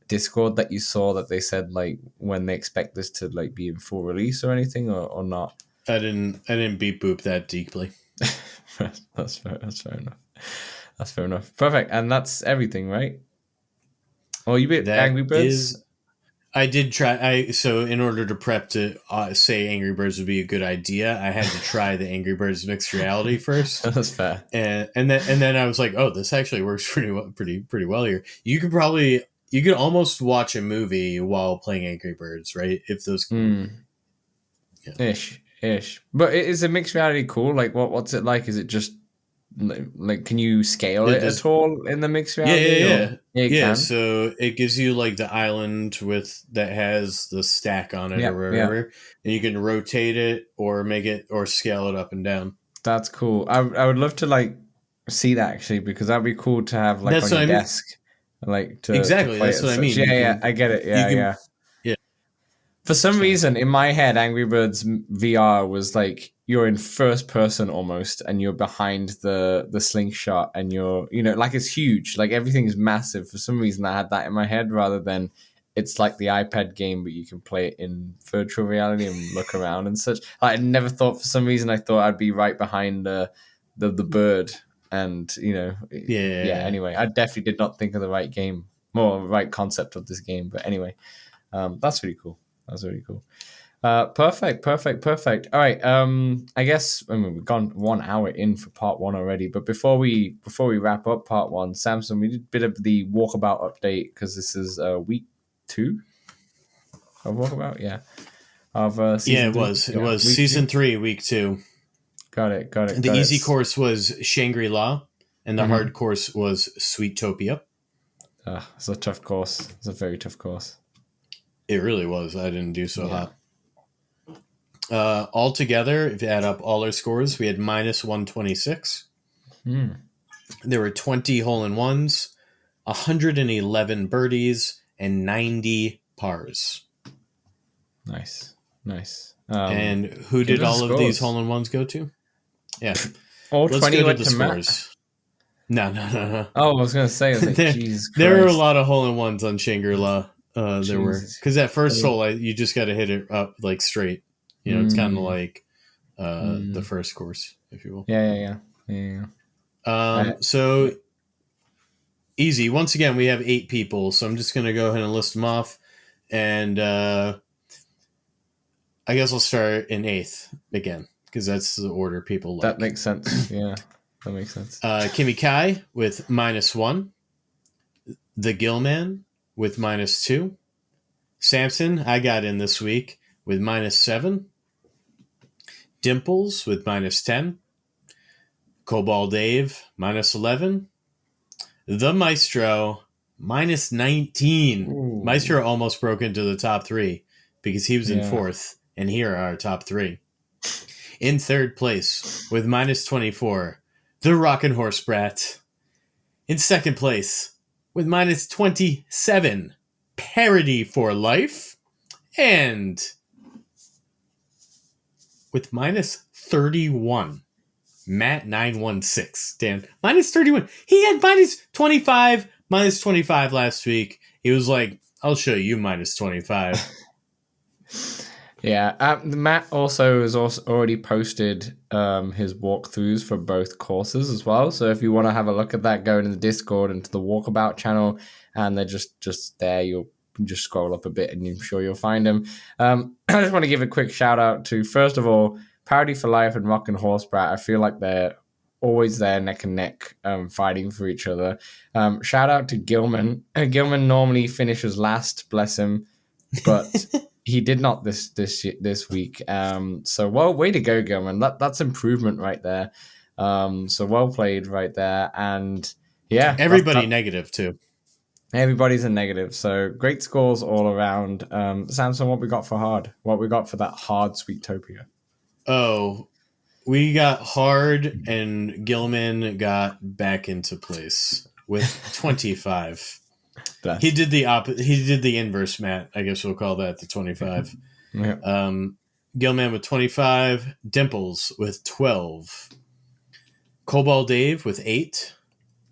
Discord that you saw that they said like when they expect this to like be in full release or anything, or not? I didn't beep boop that deeply. That's fair enough. Perfect. And that's everything, right? Oh, you bit Angry Birds? I did try. So in order to prep to say Angry Birds would be a good idea, I had to try the Angry Birds mixed reality first. That's fair. And then I was like, oh, this actually works pretty well here. You could almost watch a movie while playing Angry Birds, right? If those ish. But is a mixed reality cool? Like what's it like? Is it just like can you scale it at all in the mixed reality? Yeah. So it gives you like the island that has the stack on it or whatever, and you can rotate it or make it or scale it up and down. That's cool. I would love to like see that actually, because that'd be cool to have like on your desk, like to exactly. To that's what I mean. I get it. Yeah. For some reason, in my head, Angry Birds VR was like you're in first person almost, and you're behind the slingshot, and you're like it's huge, like everything is massive. For some reason, I had that in my head rather than it's like the iPad game, but you can play it in virtual reality and look around and such. I never thought, for some reason, I thought I'd be right behind the bird, and Anyway, I definitely did not think of the right game, more right concept of this game. But anyway, that's really cool. That's really cool. Perfect. All right. I guess we've gone 1 hour in for part 1 already. But before we wrap up part 1, Samson, we did a bit of the Walkabout update because this is week 2 of Walkabout. Yeah. Of season it was season 3, week 2. Got it. The easy course was Shangri-La, and the hard course was Sweetopia. It's a tough course. It's a very tough course. It really was. I didn't do so hot. Altogether, if you add up all our scores, we had minus 126. There were 20 hole-in-ones, 111 birdies, and 90 pars. Nice. And who did all of these hole-in-ones go to? Yeah. All let's 20 go to went the to scores. No. Oh, I was going to say, I was like, there, Jesus there were a Christ. lot of hole-in-ones on Shangri-La. There were. Because that first hole, you just got to hit it up like straight. You know, it's kind of like the first course, if you will. Yeah. So easy. Once again, we have 8 people, so I'm just going to go ahead and list them off. And I guess I'll start in 8th again, because that's the order people like. That makes sense. Yeah, that makes sense. Kimmy Kai with -1. The Gillman with -2. Samson, I got in this week with -7. Dimples with -10. Cobalt Dave, -11. The Maestro, -19. Ooh. Maestro almost broke into the top 3 because he was in 4th, and here are our top 3. In 3rd place with -24, the Rockin' Horse Brat. In 2nd place with -27, Parody for Life. And with -31, Matt 916. Dan, -31. He had -25, -25 last week. He was like, I'll show you -25. Yeah, Matt also has already posted his walkthroughs for both courses as well. So if you want to have a look at that, go into the Discord, into the Walkabout channel, and they're just there. You'll just scroll up a bit, and I'm sure you'll find them. I just want to give a quick shout out to, first of all, Parody for Life and Rockin' Horse Brat. I feel like they're always there neck and neck, fighting for each other. Shout out to Gilman. Gilman normally finishes last, bless him, but he did not this week. So way to go, Gilman. That's improvement right there. So well played right there. And yeah, everybody negative too. Everybody's a negative. So great scores all around. Samson, what we got for hard? What we got for that hard Sweetopia? Oh, we got hard, and Gilman got back into place with 25. He did the inverse, Matt. I guess we'll call that the 25. Yeah. Gilman with 25. Dimples with 12. Cobalt Dave with 8.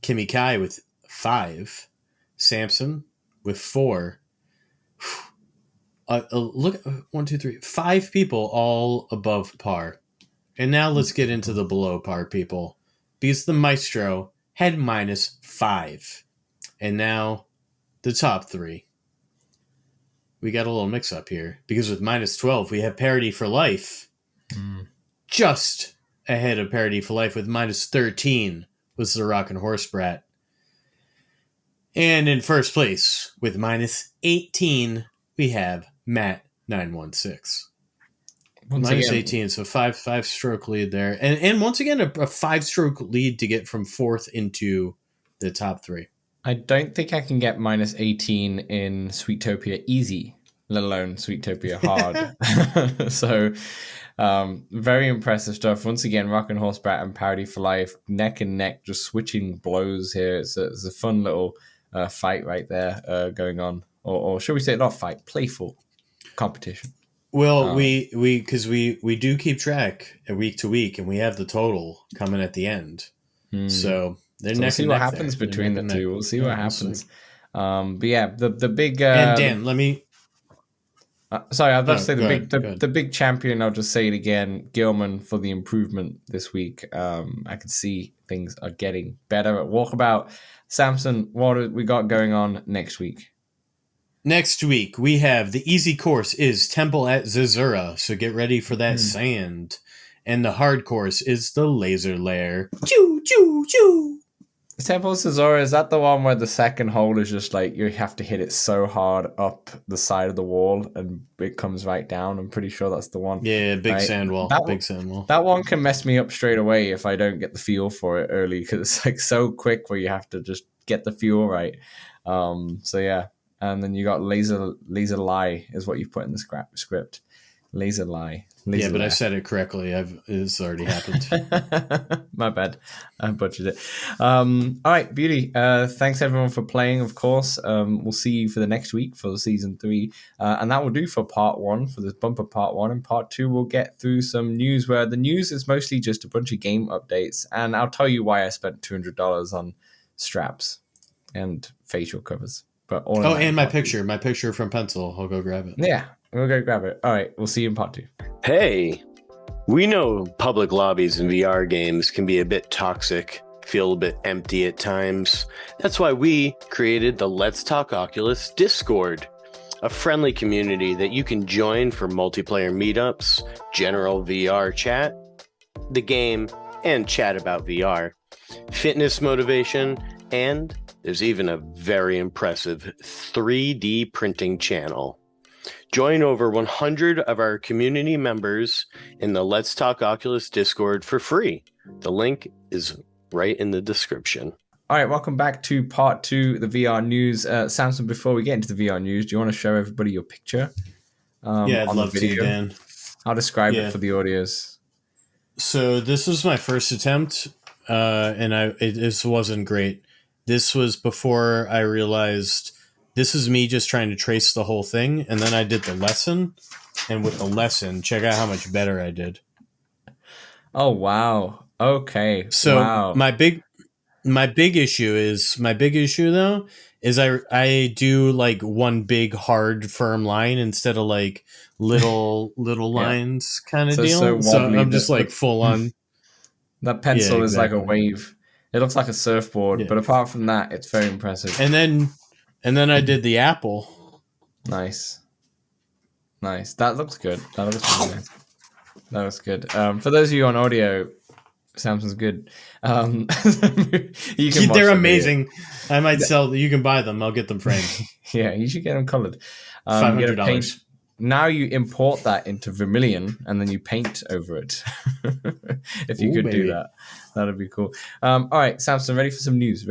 Kimmy Kai with 5. Samson with 4. Look, 1, 2, 3, 5 people all above par. And now let's get into the below par people, because the Maestro had -5. And now the top 3. We got a little mix up here, because with -12, we have Parody for Life. Just ahead of Parody for Life with -13 was the Rockin' Horse Brat. And in first place with -18, we have Matt 916. -18, so 5-stroke lead there. And once again, a 5-stroke lead to get from 4th into the top 3. I don't think I can get -18 in Sweetopia easy, let alone Sweetopia hard. So very impressive stuff. Once again, Rockin' Horse Brat and Parody for Life, neck and neck, just switching blows here. It's a fun little fight right there going on. Or should we say not fight, playful competition. Well, we do keep track week to week, and we have the total coming at the end. So we'll see what happens between the two. We'll see what happens. But yeah, the big and Dan, let me. Sorry, I was about to say the big champion. I'll just say it again, Gilman, for the improvement this week. I can see things are getting better at Walkabout. Samson, what have we got going on next week? Next week, we have the easy course is Temple at Zazura, so get ready for that sand. And the hard course is the Laser Lair. Choo, choo, choo. Temple at Zazura, is that the one where the second hole is just like you have to hit it so hard up the side of the wall and it comes right down? I'm pretty sure that's the one. Yeah, big sand wall. Sand wall. That one can mess me up straight away if I don't get the feel for it early, because it's like so quick where you have to just get the feel right. So yeah. And then you got laser lie is what you put in the script. Laser lie. Yeah, but I said it correctly. It's already happened. My bad. I butchered it. All right, beauty. Thanks everyone for playing. Of course, we'll see you for the next week for season 3, and that will do for part 1 for this bumper part 1. And part 2, we'll get through some news where the news is mostly just a bunch of game updates, and I'll tell you why I spent $200 on straps and facial covers. But all. Oh, and my picture from Pencil. I'll go grab it. Yeah, we'll go grab it. All right, we'll see you in part 2. Hey, we know public lobbies in VR games can be a bit toxic, feel a bit empty at times. That's why we created the Let's Talk Oculus Discord, a friendly community that you can join for multiplayer meetups, general VR chat, the game, and chat about VR, fitness motivation, and there's even a very impressive 3D printing channel. Join over 100 of our community members in the Let's Talk Oculus Discord for free. The link is right in the description. All right, welcome back to part 2, the VR news. Samson, before we get into the VR news, do you want to show everybody your picture? Yeah, I'd love to, Dan. I'll describe it for the audios. So this was my first attempt, and this wasn't great. This was before I realized this is me just trying to trace the whole thing, and then I did the lesson, and with the lesson, check out how much better I did. Oh, wow. Okay. So wow. my big issue though is I do like one big hard firm line instead of like little lines kind of deal. So I'm just like full on. That pencil is like a wave. It looks like a surfboard, but apart from that, it's very impressive. And then I did the apple. Nice. That looks good. That looks good. For those of you on audio, Samson's good. You can They're amazing. I might sell. You can buy them. I'll get them framed. Yeah, you should get them colored. $500. Now you import that into Vermilion and then you paint over it. If you could do that, that'd be cool. All right, Samson, ready for some news?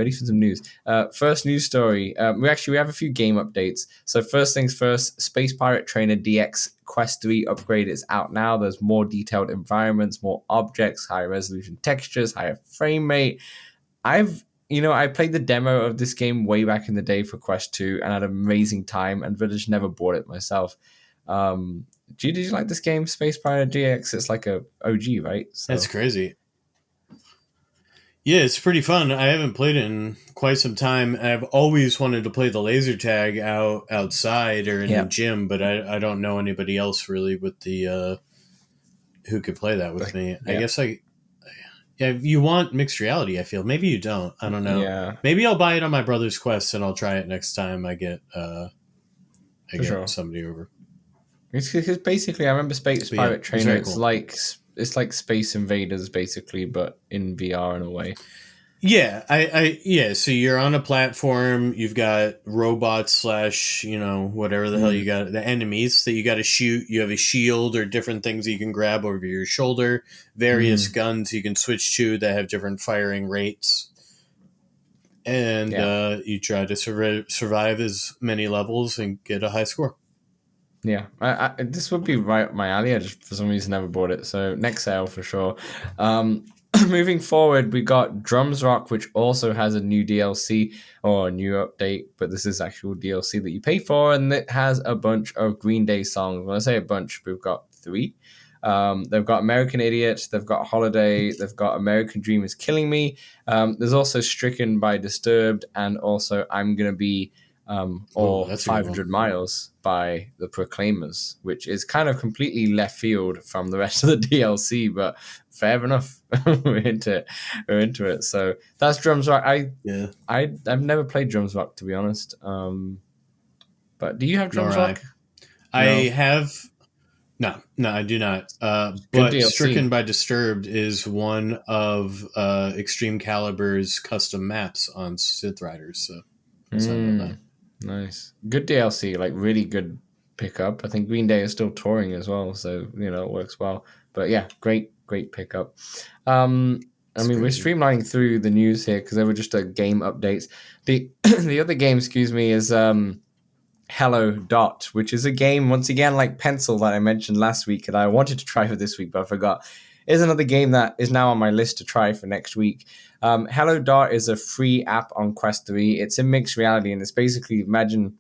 First news story. We have a few game updates. So first things first, Space Pirate Trainer DX Quest 3 upgrade is out now. There's more detailed environments, more objects, higher resolution textures, higher frame rate. I played the demo of this game way back in the day for Quest 2 and had an amazing time, and Village never bought it myself. Did you like this game, Space Pirate DX? It's like a OG, right? So. That's crazy. Yeah, it's pretty fun. I haven't played it in quite some time. I've always wanted to play the laser tag outside or in the gym, but I don't know anybody else really with the who could play that with me. Yeah. I guess you want mixed reality, I feel. Maybe you don't. I don't know. Yeah. Maybe I'll buy it on my brother's Quest and I'll try it next time I get somebody over. Because basically, I remember Space Pirate Trainer. It's cool. It's like Space Invaders, basically, but in VR in a way. Yeah, So you're on a platform. You've got robots / whatever the hell you got, the enemies that you got to shoot. You have a shield or different things you can grab over your shoulder. Various guns you can switch to that have different firing rates. And you try to survive as many levels and get a high score. Yeah, this would be right up my alley. I just for some reason never bought it. So next sale for sure. Moving forward, we got Drums Rock, which also has a new DLC or a new update, but this is actual DLC that you pay for, and it has a bunch of Green Day songs. When I say a bunch, we've got 3. They've got American Idiot, they've got Holiday, they've got American Dream is Killing Me. There's also Stricken by Disturbed, and also I'm Gonna Be 500 Miles by the Proclaimers, which is kind of completely left field from the rest of the DLC, but fair enough. We're into it. So that's Drums Rock. I've never played Drums Rock, to be honest. But do you have Drums Rock? I have. No, I do not. But Stricken by Disturbed is one of Extreme Caliber's custom maps on Sith Riders. So that's that. Nice. Good DLC, like really good pickup. I think Green Day is still touring as well, so it works well. But yeah, great pickup. We're streamlining through the news here because they were just game updates. The other game, is Hello Dot, which is a game, once again, like Pencil that I mentioned last week and I wanted to try for this week, but I forgot. Is another game that is now on my list to try for next week. Hello Dot is a free app on Quest 3. It's in mixed reality, and it's basically imagine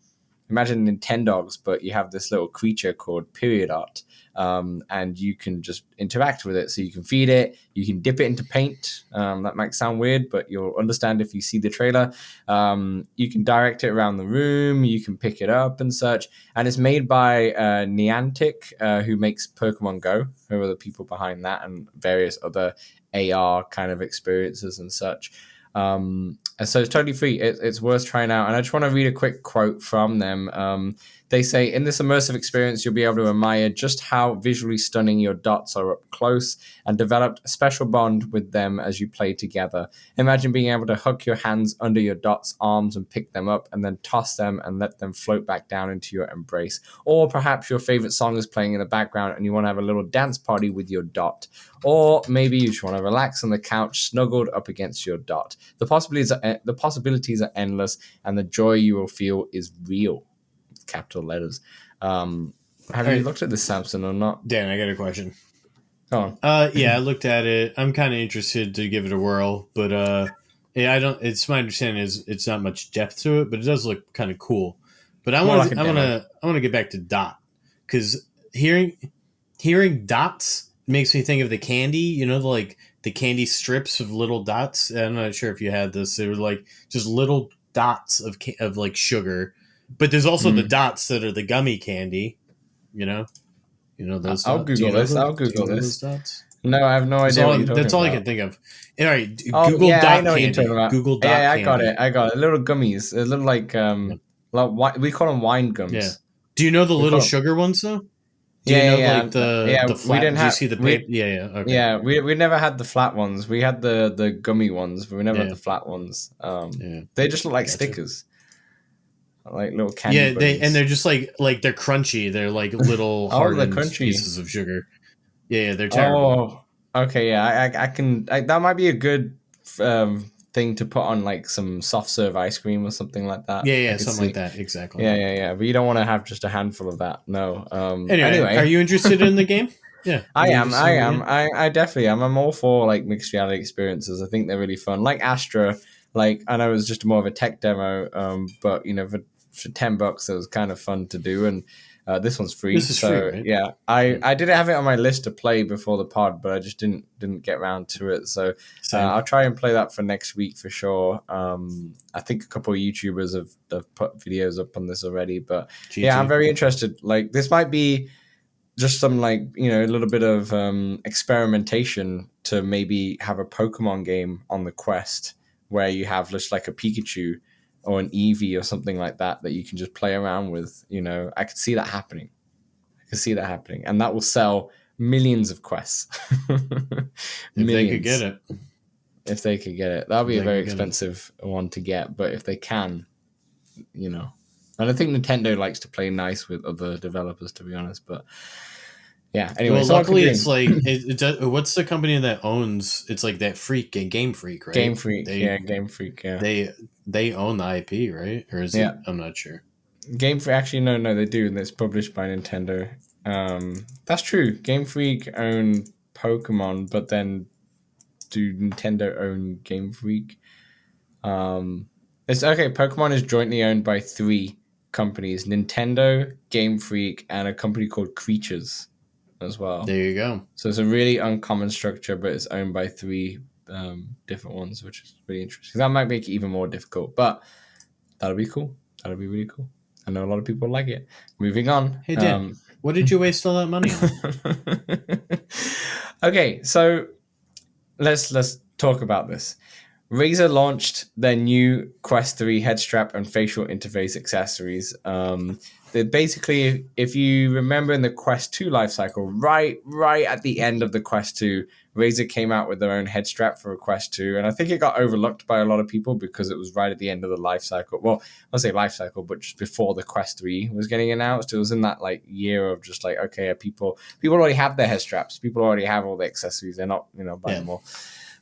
Nintendogs, but you have this little creature called Periodot, and you can just interact with it. So you can feed it, you can dip it into paint. That might sound weird, but you'll understand if you see the trailer. You can direct it around the room, you can pick it up and such. And it's made by Niantic, who makes Pokemon Go, who are the people behind that, and various other AR kind of experiences and such. And so it's totally free. It's worth trying out. And I just want to read a quick quote from them. They say, in this immersive experience, you'll be able to admire just how visually stunning your dots are up close and develop a special bond with them as you play together. Imagine being able to hook your hands under your dots' arms and pick them up and then toss them and let them float back down into your embrace. Or perhaps your favorite song is playing in the background and you want to have a little dance party with your dot. Or maybe you just want to relax on the couch, snuggled up against your dot. The possibilities are endless, and the joy you will feel is real. Capital letters. Have you looked at this, Samson, or not? Dan, I got a question. Go on. Yeah, I looked at it. I'm kind of interested to give it a whirl, but yeah, I don't. It's my understanding is it's not much depth to it, but it does look kind of cool. But I want to get back to Dot, because hearing dots makes me think of the candy. You know, the candy strips of little dots. I'm not sure if you had this. They were like just little dots of like sugar. But there's also the dots that are the gummy candy, you know those. I'll Google this. Those dots? No, I have no idea. That's all I can think of. All right, Google dot I know candy. what you're talking about. Google dot candy. I got it. Little gummies, a little like we call them wine gums. Yeah. Do you know the little sugar ones though? Do you know like the flat? We didn't have. Do you see the paper? Yeah. Okay. Yeah, we never had the flat ones. We had the gummy ones, but we never had the flat ones. They just look like stickers. Like little candy bunnies. They're just like they're crunchy. They're like little hardened pieces of sugar. Yeah, they're terrible. Oh, okay, yeah, I can. That might be a good thing to put on like some soft serve ice cream or something like that. Yeah, something like that. Exactly. Yeah. But you don't want to have just a handful of that. No. Anyway, are you interested in the game? Yeah, I am. I definitely am. I'm all for like mixed reality experiences. I think they're really fun. Like Astra. Like I know it was just more of a tech demo, but for $10 it was kind of fun to do, and this one's free. This is free, right? Yeah, I did have it on my list to play before the pod, but I just didn't get around to it. So I'll try and play that for next week for sure. I think a couple of YouTubers have put videos up on this already, but yeah, I'm very interested. Like this might be just some like a little bit of experimentation to maybe have a Pokemon game on the Quest where you have just like a Pikachu or an Eevee or something like that you can just play around with. I could see that happening. And that will sell millions of quests. If they could get it. If they could get it. That would be a very expensive one to get, but if they can, And I think Nintendo likes to play nice with other developers, to be honest, but yeah. Anyway, well, luckily it's like what's the company that owns? It's like that Game Freak, right? Game Freak. Game Freak. Yeah, they own the IP, right? Or is it? I'm not sure. Game Freak. Actually, no, they do, and it's published by Nintendo. That's true. Game Freak own Pokemon, but then do Nintendo own Game Freak? It's okay. Pokemon is jointly owned by 3 companies: Nintendo, Game Freak, and a company called Creatures as well. There you go. So it's a really uncommon structure, but it's owned by 3 different ones, which is really interesting. That might make it even more difficult, but that'll be cool. That'll be really cool. I know a lot of people like it. Moving on. Hey, Dan, what did you waste all that money on? Okay, so let's talk about this. Razer launched their new Quest 3 head strap and facial interface accessories. They basically, if you remember in the Quest 2 lifecycle, right at the end of the Quest 2, Razer came out with their own head strap for a Quest 2, and I think it got overlooked by a lot of people because it was right at the end of the lifecycle. Well, I'll say lifecycle, but just before the Quest 3 was getting announced. It was in that like year of just like, okay, people already have their head straps. People already have all the accessories. They're not, buying more.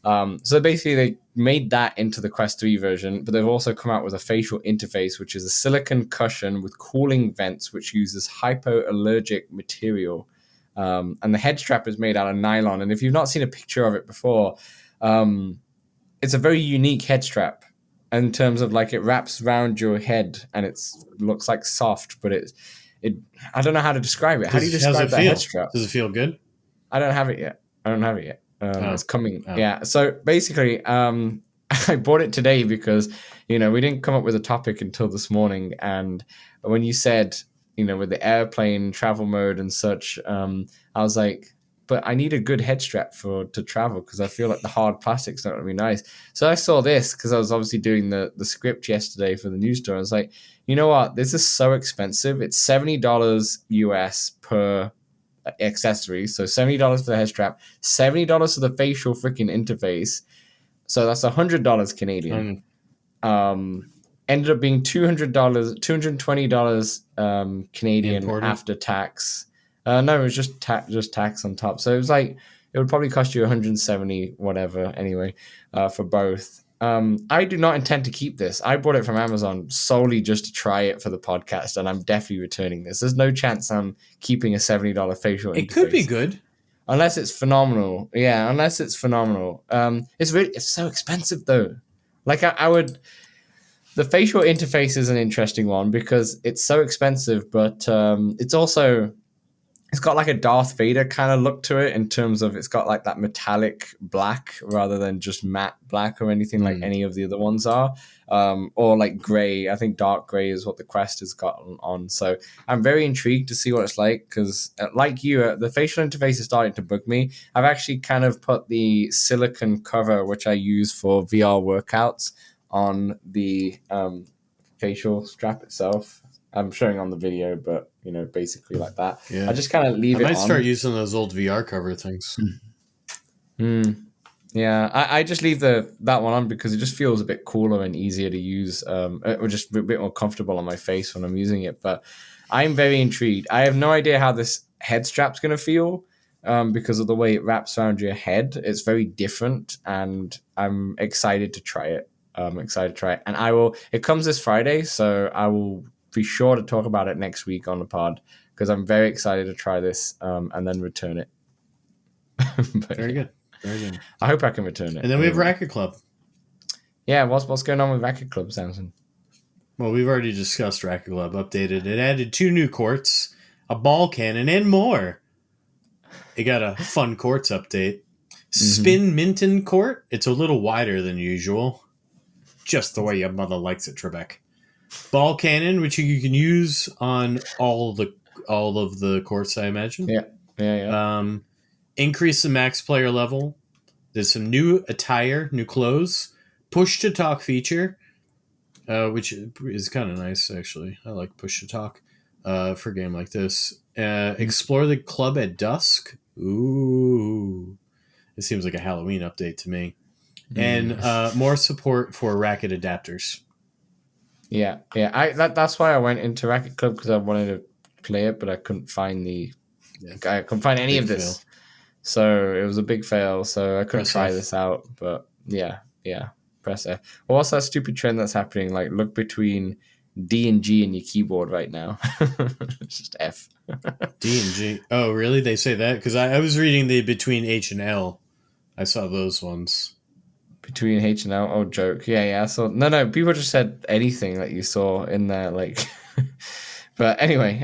So basically, they made that into the Quest 3 version, but they've also come out with a facial interface, which is a silicon cushion with cooling vents, which uses hypoallergic material. And the head strap is made out of nylon. And if you've not seen a picture of it before, it's a very unique head strap in terms of like it wraps around your head and it looks like soft, but it I don't know how to describe it. How do you describe that head strap? Does it feel good? I don't have it yet. It's coming. Oh. Yeah. So basically, I bought it today because, we didn't come up with a topic until this morning. And when you said, with the airplane travel mode and such, I was like, but I need a good head strap to travel because I feel like the hard plastic's not going to be nice. So I saw this because I was obviously doing the script yesterday for the news story. I was like, you know what? This is so expensive. It's $70 US per accessory. So $70 for the head strap, $70 for the facial freaking interface. So that's $100 Canadian. Ended up being $220 Canadian Imported? after tax. No, it was just tax on top. So it was like it would probably cost you 170 whatever anyway for both. I do not intend to keep this. I bought it from Amazon solely just to try it for the podcast, and I'm definitely returning this. There's no chance I'm keeping a $70 facial interface. It could be good. Unless it's phenomenal. Yeah, unless it's phenomenal. It's so expensive though. Like I would... The facial interface is an interesting one because it's so expensive, but it's got like a Darth Vader kind of look to it in terms of it's got like that metallic black rather than just matte black or anything like any of the other ones are. Or like gray. I think dark gray is what the Quest has got on. So I'm very intrigued to see what it's like because like you, the facial interface is starting to bug me. I've actually kind of put the silicone cover, which I use for VR workouts, on the facial strap itself. I'm showing on the video, but basically like that. Yeah. I just kind of leave it on. I might start using those old VR cover things. Yeah, I just leave that one on because it just feels a bit cooler and easier to use, or just a bit more comfortable on my face when I'm using it. But I'm very intrigued. I have no idea how this head strap's going to feel because of the way it wraps around your head. It's very different, and I'm excited to try it. And it comes this Friday, so I will be sure to talk about it next week on the pod because I'm very excited to try this and then return it. Very good. I hope I can return it. And then we have Racket Club. Yeah, what's going on with Racket Club, Samson? Well, we've already discussed Racket Club. Updated. It added 2 new courts, a ball cannon, and more. It got a fun courts update. Spin Minton court. It's a little wider than usual. Just the way your mother likes it, Trebek. Ball cannon, which you can use on all of the courts, I imagine. Yeah. Increase the max player level. There's some new attire, new clothes. Push to talk feature, which is kind of nice, actually. I like push to talk for a game like this. Explore the club at dusk. Ooh. It seems like a Halloween update to me. And more support for Racket adapters. Yeah. That's why I went into Racket Club because I wanted to play it, but I couldn't find any of this. Fail. So it was a big fail. So I couldn't try this out. But yeah. Press F. Well, what's that stupid trend that's happening? Like look between D and G in your keyboard right now. It's just F. D and G. Oh, really? They say that? Because I was reading the between H and L. I saw those ones. Between H and L? Oh, joke. Yeah. So no. People just said anything that you saw in there, like. But anyway,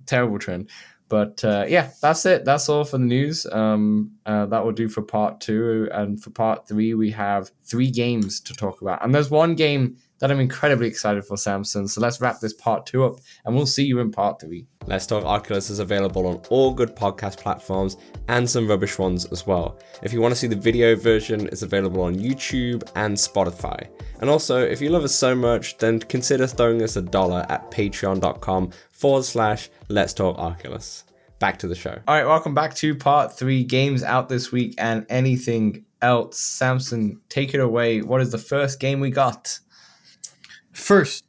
terrible trend. But yeah, that's it. That's all for the news. That will do for part 2. And for part 3, we have 3 games to talk about. And there's one game that I'm incredibly excited for, Samson. So let's wrap this part 2 up, and we'll see you in part 3. Let's Talk Oculus is available on all good podcast platforms and some rubbish ones as well. If you want to see the video version, it's available on YouTube and Spotify. And also, if you love us so much, then consider throwing us $1 at patreon.com/letstalkoculus. Back to the show. All right, welcome back to part 3, games out this week and anything else. Samson, take it away. What is the first game we got? First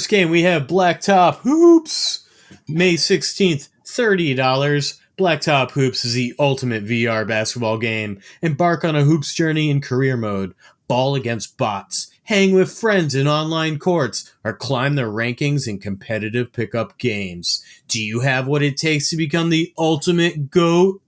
game, we have Blacktop Hoops. May 16th, $30. Blacktop Hoops is the ultimate VR basketball game. Embark on a hoops journey in career mode. Ball against bots. Hang with friends in online courts. Or climb the rankings in competitive pickup games. Do you have what it takes to become the ultimate GOAT?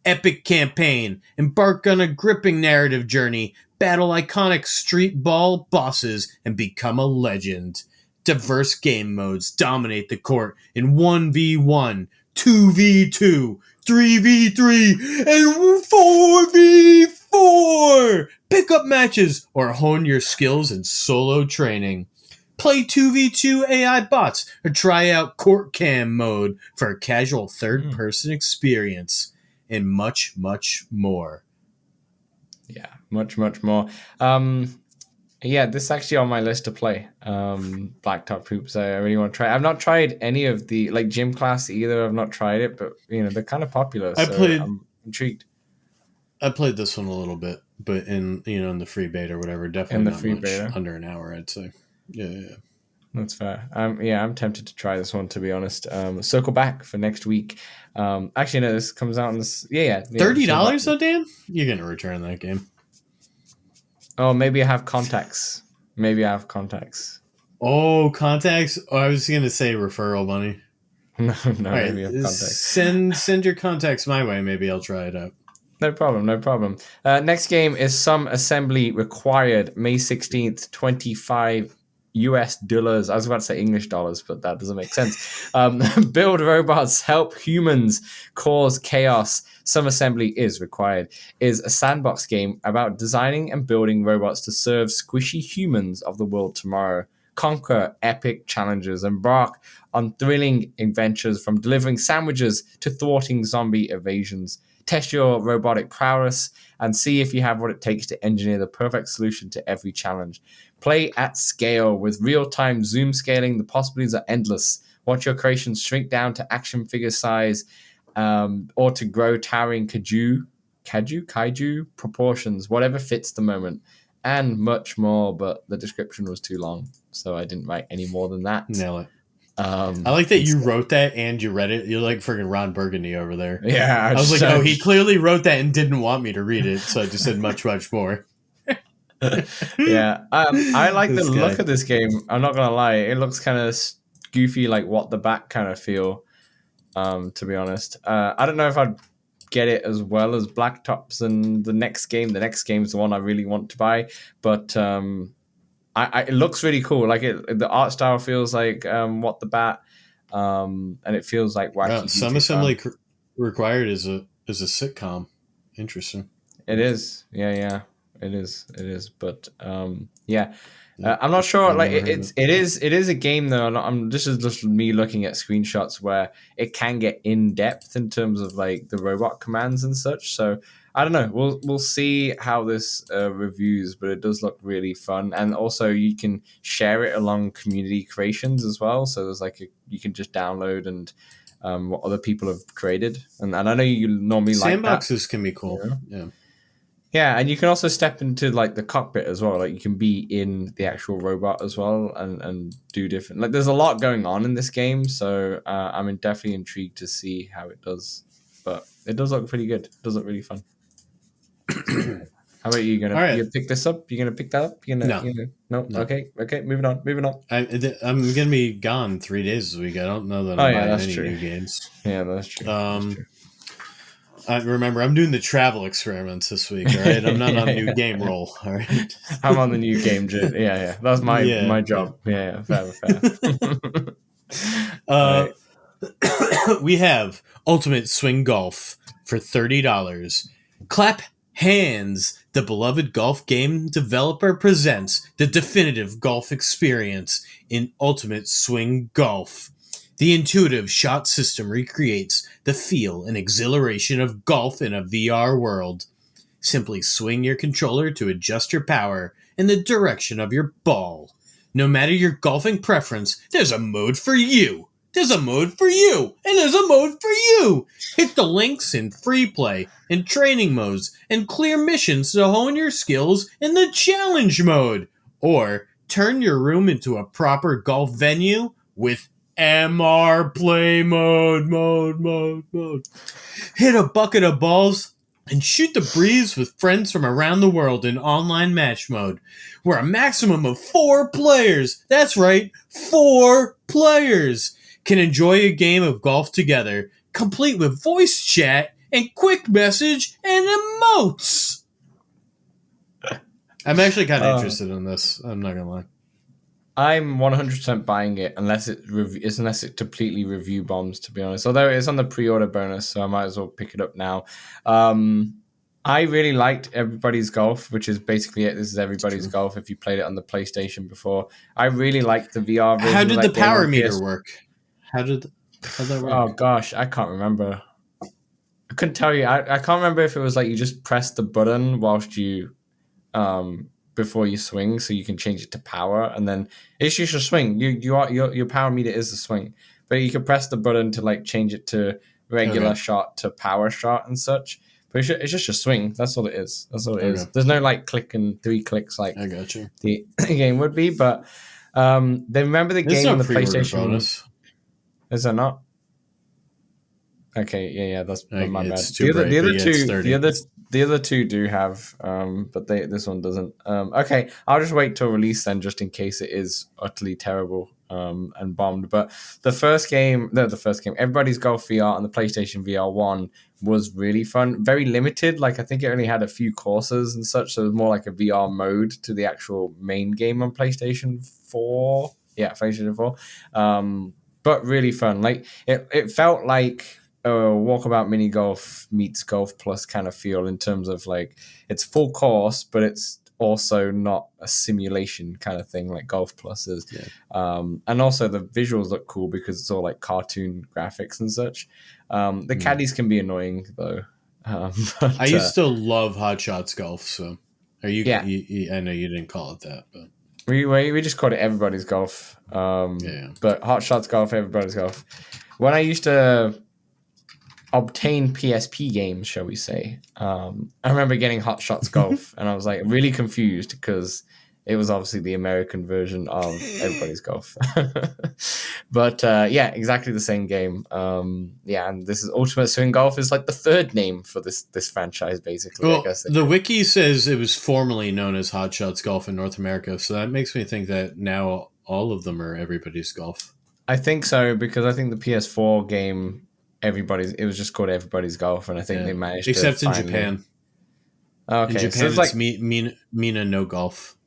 Epic campaign. Embark on a gripping narrative journey. Battle iconic street ball bosses and become a legend. Diverse game modes dominate the court in 1v1, 2v2, 3v3, and 4v4! Pick up matches or hone your skills in solo training. Play 2v2 AI bots or try out court cam mode for a casual third-person experience. And much, much more. Yeah, much, much more. Yeah, this is actually on my list to play. Blacktop Hoops, I really want to try. I've not tried any of the, like, gym class either. I've not tried it, but, they're kind of popular, I'm intrigued. I played this one a little bit, but in the free beta or whatever, definitely in the free beta. Under an hour, I'd say. Yeah. That's fair. I'm tempted to try this one, to be honest. Circle back for next week. Actually, no, this comes out in this. Yeah. $30 though, Dan? You're gonna return that game. Oh, maybe I have contacts. Oh, contacts? Oh, I was gonna say referral money. No, right, maybe I have contacts. Send your contacts my way. Maybe I'll try it out. No problem. Next game is Some Assembly Required, May 16th, $25. I was about to say English dollars, but that doesn't make sense. Build robots, help humans, cause chaos. Some assembly is required. Is a sandbox game about designing and building robots to serve squishy humans of the world tomorrow. Conquer epic challenges. Embark on thrilling adventures from delivering sandwiches to thwarting zombie evasions. Test your robotic prowess and see if you have what it takes to engineer the perfect solution to every challenge. Play at scale with real-time zoom scaling. The possibilities are endless. Watch your creations shrink down to action figure size or to grow towering kaiju proportions, whatever fits the moment, and much more, but the description was too long, so I didn't write any more than that. Nail it. I like that you wrote that and you read it. You're like freaking Ron Burgundy over there. Yeah. I was like, he clearly wrote that and didn't want me to read it, so I just said much, much more. Yeah. I like the look of this game. I'm not going to lie. It looks kind of goofy, like What the Bat kind of feel, to be honest. I don't know if I'd get it as well as Blacktops and the next game. The next game is the one I really want to buy, but it looks really cool. Like the art style feels like What the Bat, and it feels like wacky. Some Assembly Required is a sitcom. Interesting. It is. Yeah. It is. But yeah. I'm not sure. Like it is a game though. This is just me looking at screenshots where it can get in depth in terms of like the robot commands and such. So I don't know. We'll see how this reviews, but it does look really fun. And also you can share it along community creations as well. So there's you can just download and what other people have created. And I know you normally like that. Sandboxes can be cool. Yeah. Yeah, and you can also step into like the cockpit as well. Like you can be in the actual robot as well and do different. Like there's a lot going on in this game, so I'm definitely intrigued to see how it does. But it does look pretty good. It does look really fun. How about you? You gonna pick this up? You gonna pick that up? No. Okay. Moving on. I'm gonna be gone 3 days this week. I don't know that I'm buying any new games. Yeah, that's true. Remember, I'm doing the travel experiments this week. All right, I'm not on a new game roll. All right, I'm on the new game. Yeah. That's my job. Yeah. Fair. Right. We have Ultimate Swing Golf for $30. Clap hands. The beloved golf game developer presents the definitive golf experience in Ultimate Swing Golf. The intuitive shot system recreates the feel and exhilaration of golf in a VR world. Simply swing your controller to adjust your power and the direction of your ball. No matter your golfing preference, there's a mode for you. There's a mode for you. And there's a mode for you. Hit the links in free play and training modes and clear missions to hone your skills in the challenge mode. Or turn your room into a proper golf venue with MR play mode. Hit a bucket of balls and shoot the breeze with friends from around the world in online match mode, where a maximum of 4 players, that's right, 4 players, can enjoy a game of golf together, complete with voice chat and quick message and emotes. I'm actually kind of interested in this. I'm not gonna lie. I'm 100% buying it unless it completely review bombs, to be honest. Although it's on the pre-order bonus, so I might as well pick it up now. I really liked Everybody's Golf, which is basically it. This is Everybody's Golf if you played it on the PlayStation before. I really liked the VR version. How did the power meter work? How'd that work? Oh gosh, I can't remember. I couldn't tell you. I can't remember if it was like you just press the button whilst you before you swing, so you can change it to power, and then it's just a swing. Your power meter is a swing, but you can press the button to like change it to regular shot to power shot and such. But it's just a swing. That's all it is. That's all it is. There's no like click and 3 clicks like I got you. The game would be. But they remember the game on the PlayStation. Bonus. Is that not? Okay, yeah, that's my bad. The other two do have, but this one doesn't. Okay, I'll just wait till release then, just in case it is utterly terrible and bombed. But the first game, Everybody's Golf VR on the PlayStation VR 1 was really fun. Very limited, like I think it only had a few courses and such, so it was more like a VR mode to the actual main game on PlayStation 4. Yeah, PlayStation 4. But really fun. Like it felt like Walkabout mini golf meets Golf Plus kind of feel in terms of like it's full course, but it's also not a simulation kind of thing like Golf Plus is. Yeah. And also the visuals look cool because it's all like cartoon graphics and such. The caddies can be annoying though. But, I used to love Hot Shots Golf. So are you? Yeah. I know you didn't call it that, but we just called it Everybody's Golf. But Hot Shots Golf, Everybody's Golf. When I used to obtain PSP games, shall we say, I remember getting Hot Shots Golf, and I was like really confused because it was obviously the American version of Everybody's Golf. But yeah, exactly the same game. And this is Ultimate Swing Golf is like the third name for this franchise, basically. Well, I guess the wiki says it was formerly known as Hot Shots Golf in North America, so that makes me think that now all of them are Everybody's Golf. I think so, because I think the PS4 game it was just called Everybody's Golf, and I think they managed except to in Japan. Okay, in Japan so it's like Mina no Golf.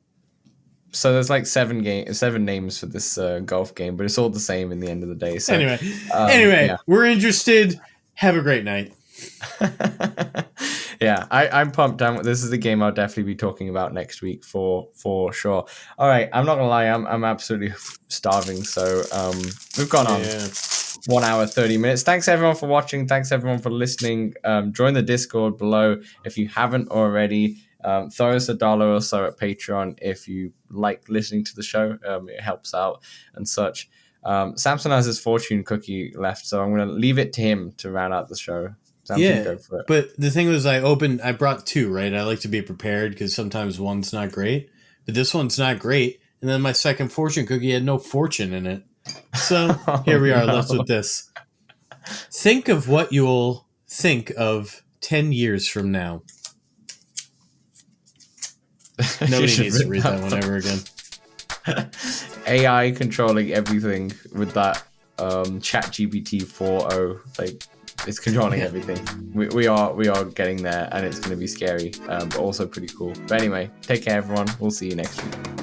So there's like 7 names for this golf game, but it's all the same in the end of the day. So anyway, we're interested. Have a great night. Yeah, I'm pumped. This is the game I'll definitely be talking about next week for sure. All right, I'm not gonna lie, I'm absolutely starving. So we've gone on 1 hour 30 minutes. Thanks everyone for watching. Thanks everyone for listening. Join the Discord below if you haven't already. Throw us $1 or so at Patreon if you like listening to the show. It helps out and such. Samson has his fortune cookie left, so I'm going to leave it to him to round out the show. Samson, go for it. But the thing was, I brought 2, right? I like to be prepared because sometimes one's not great, but this one's not great. And then my second fortune cookie had no fortune in it. So here we are left with this. Think of what you'll think of 10 years from now. Nobody needs to read that one ever again. AI controlling everything with that ChatGPT 4.0. Like, it's controlling everything. We are getting there, and it's going to be scary, but also pretty cool. But anyway, take care, everyone. We'll see you next week.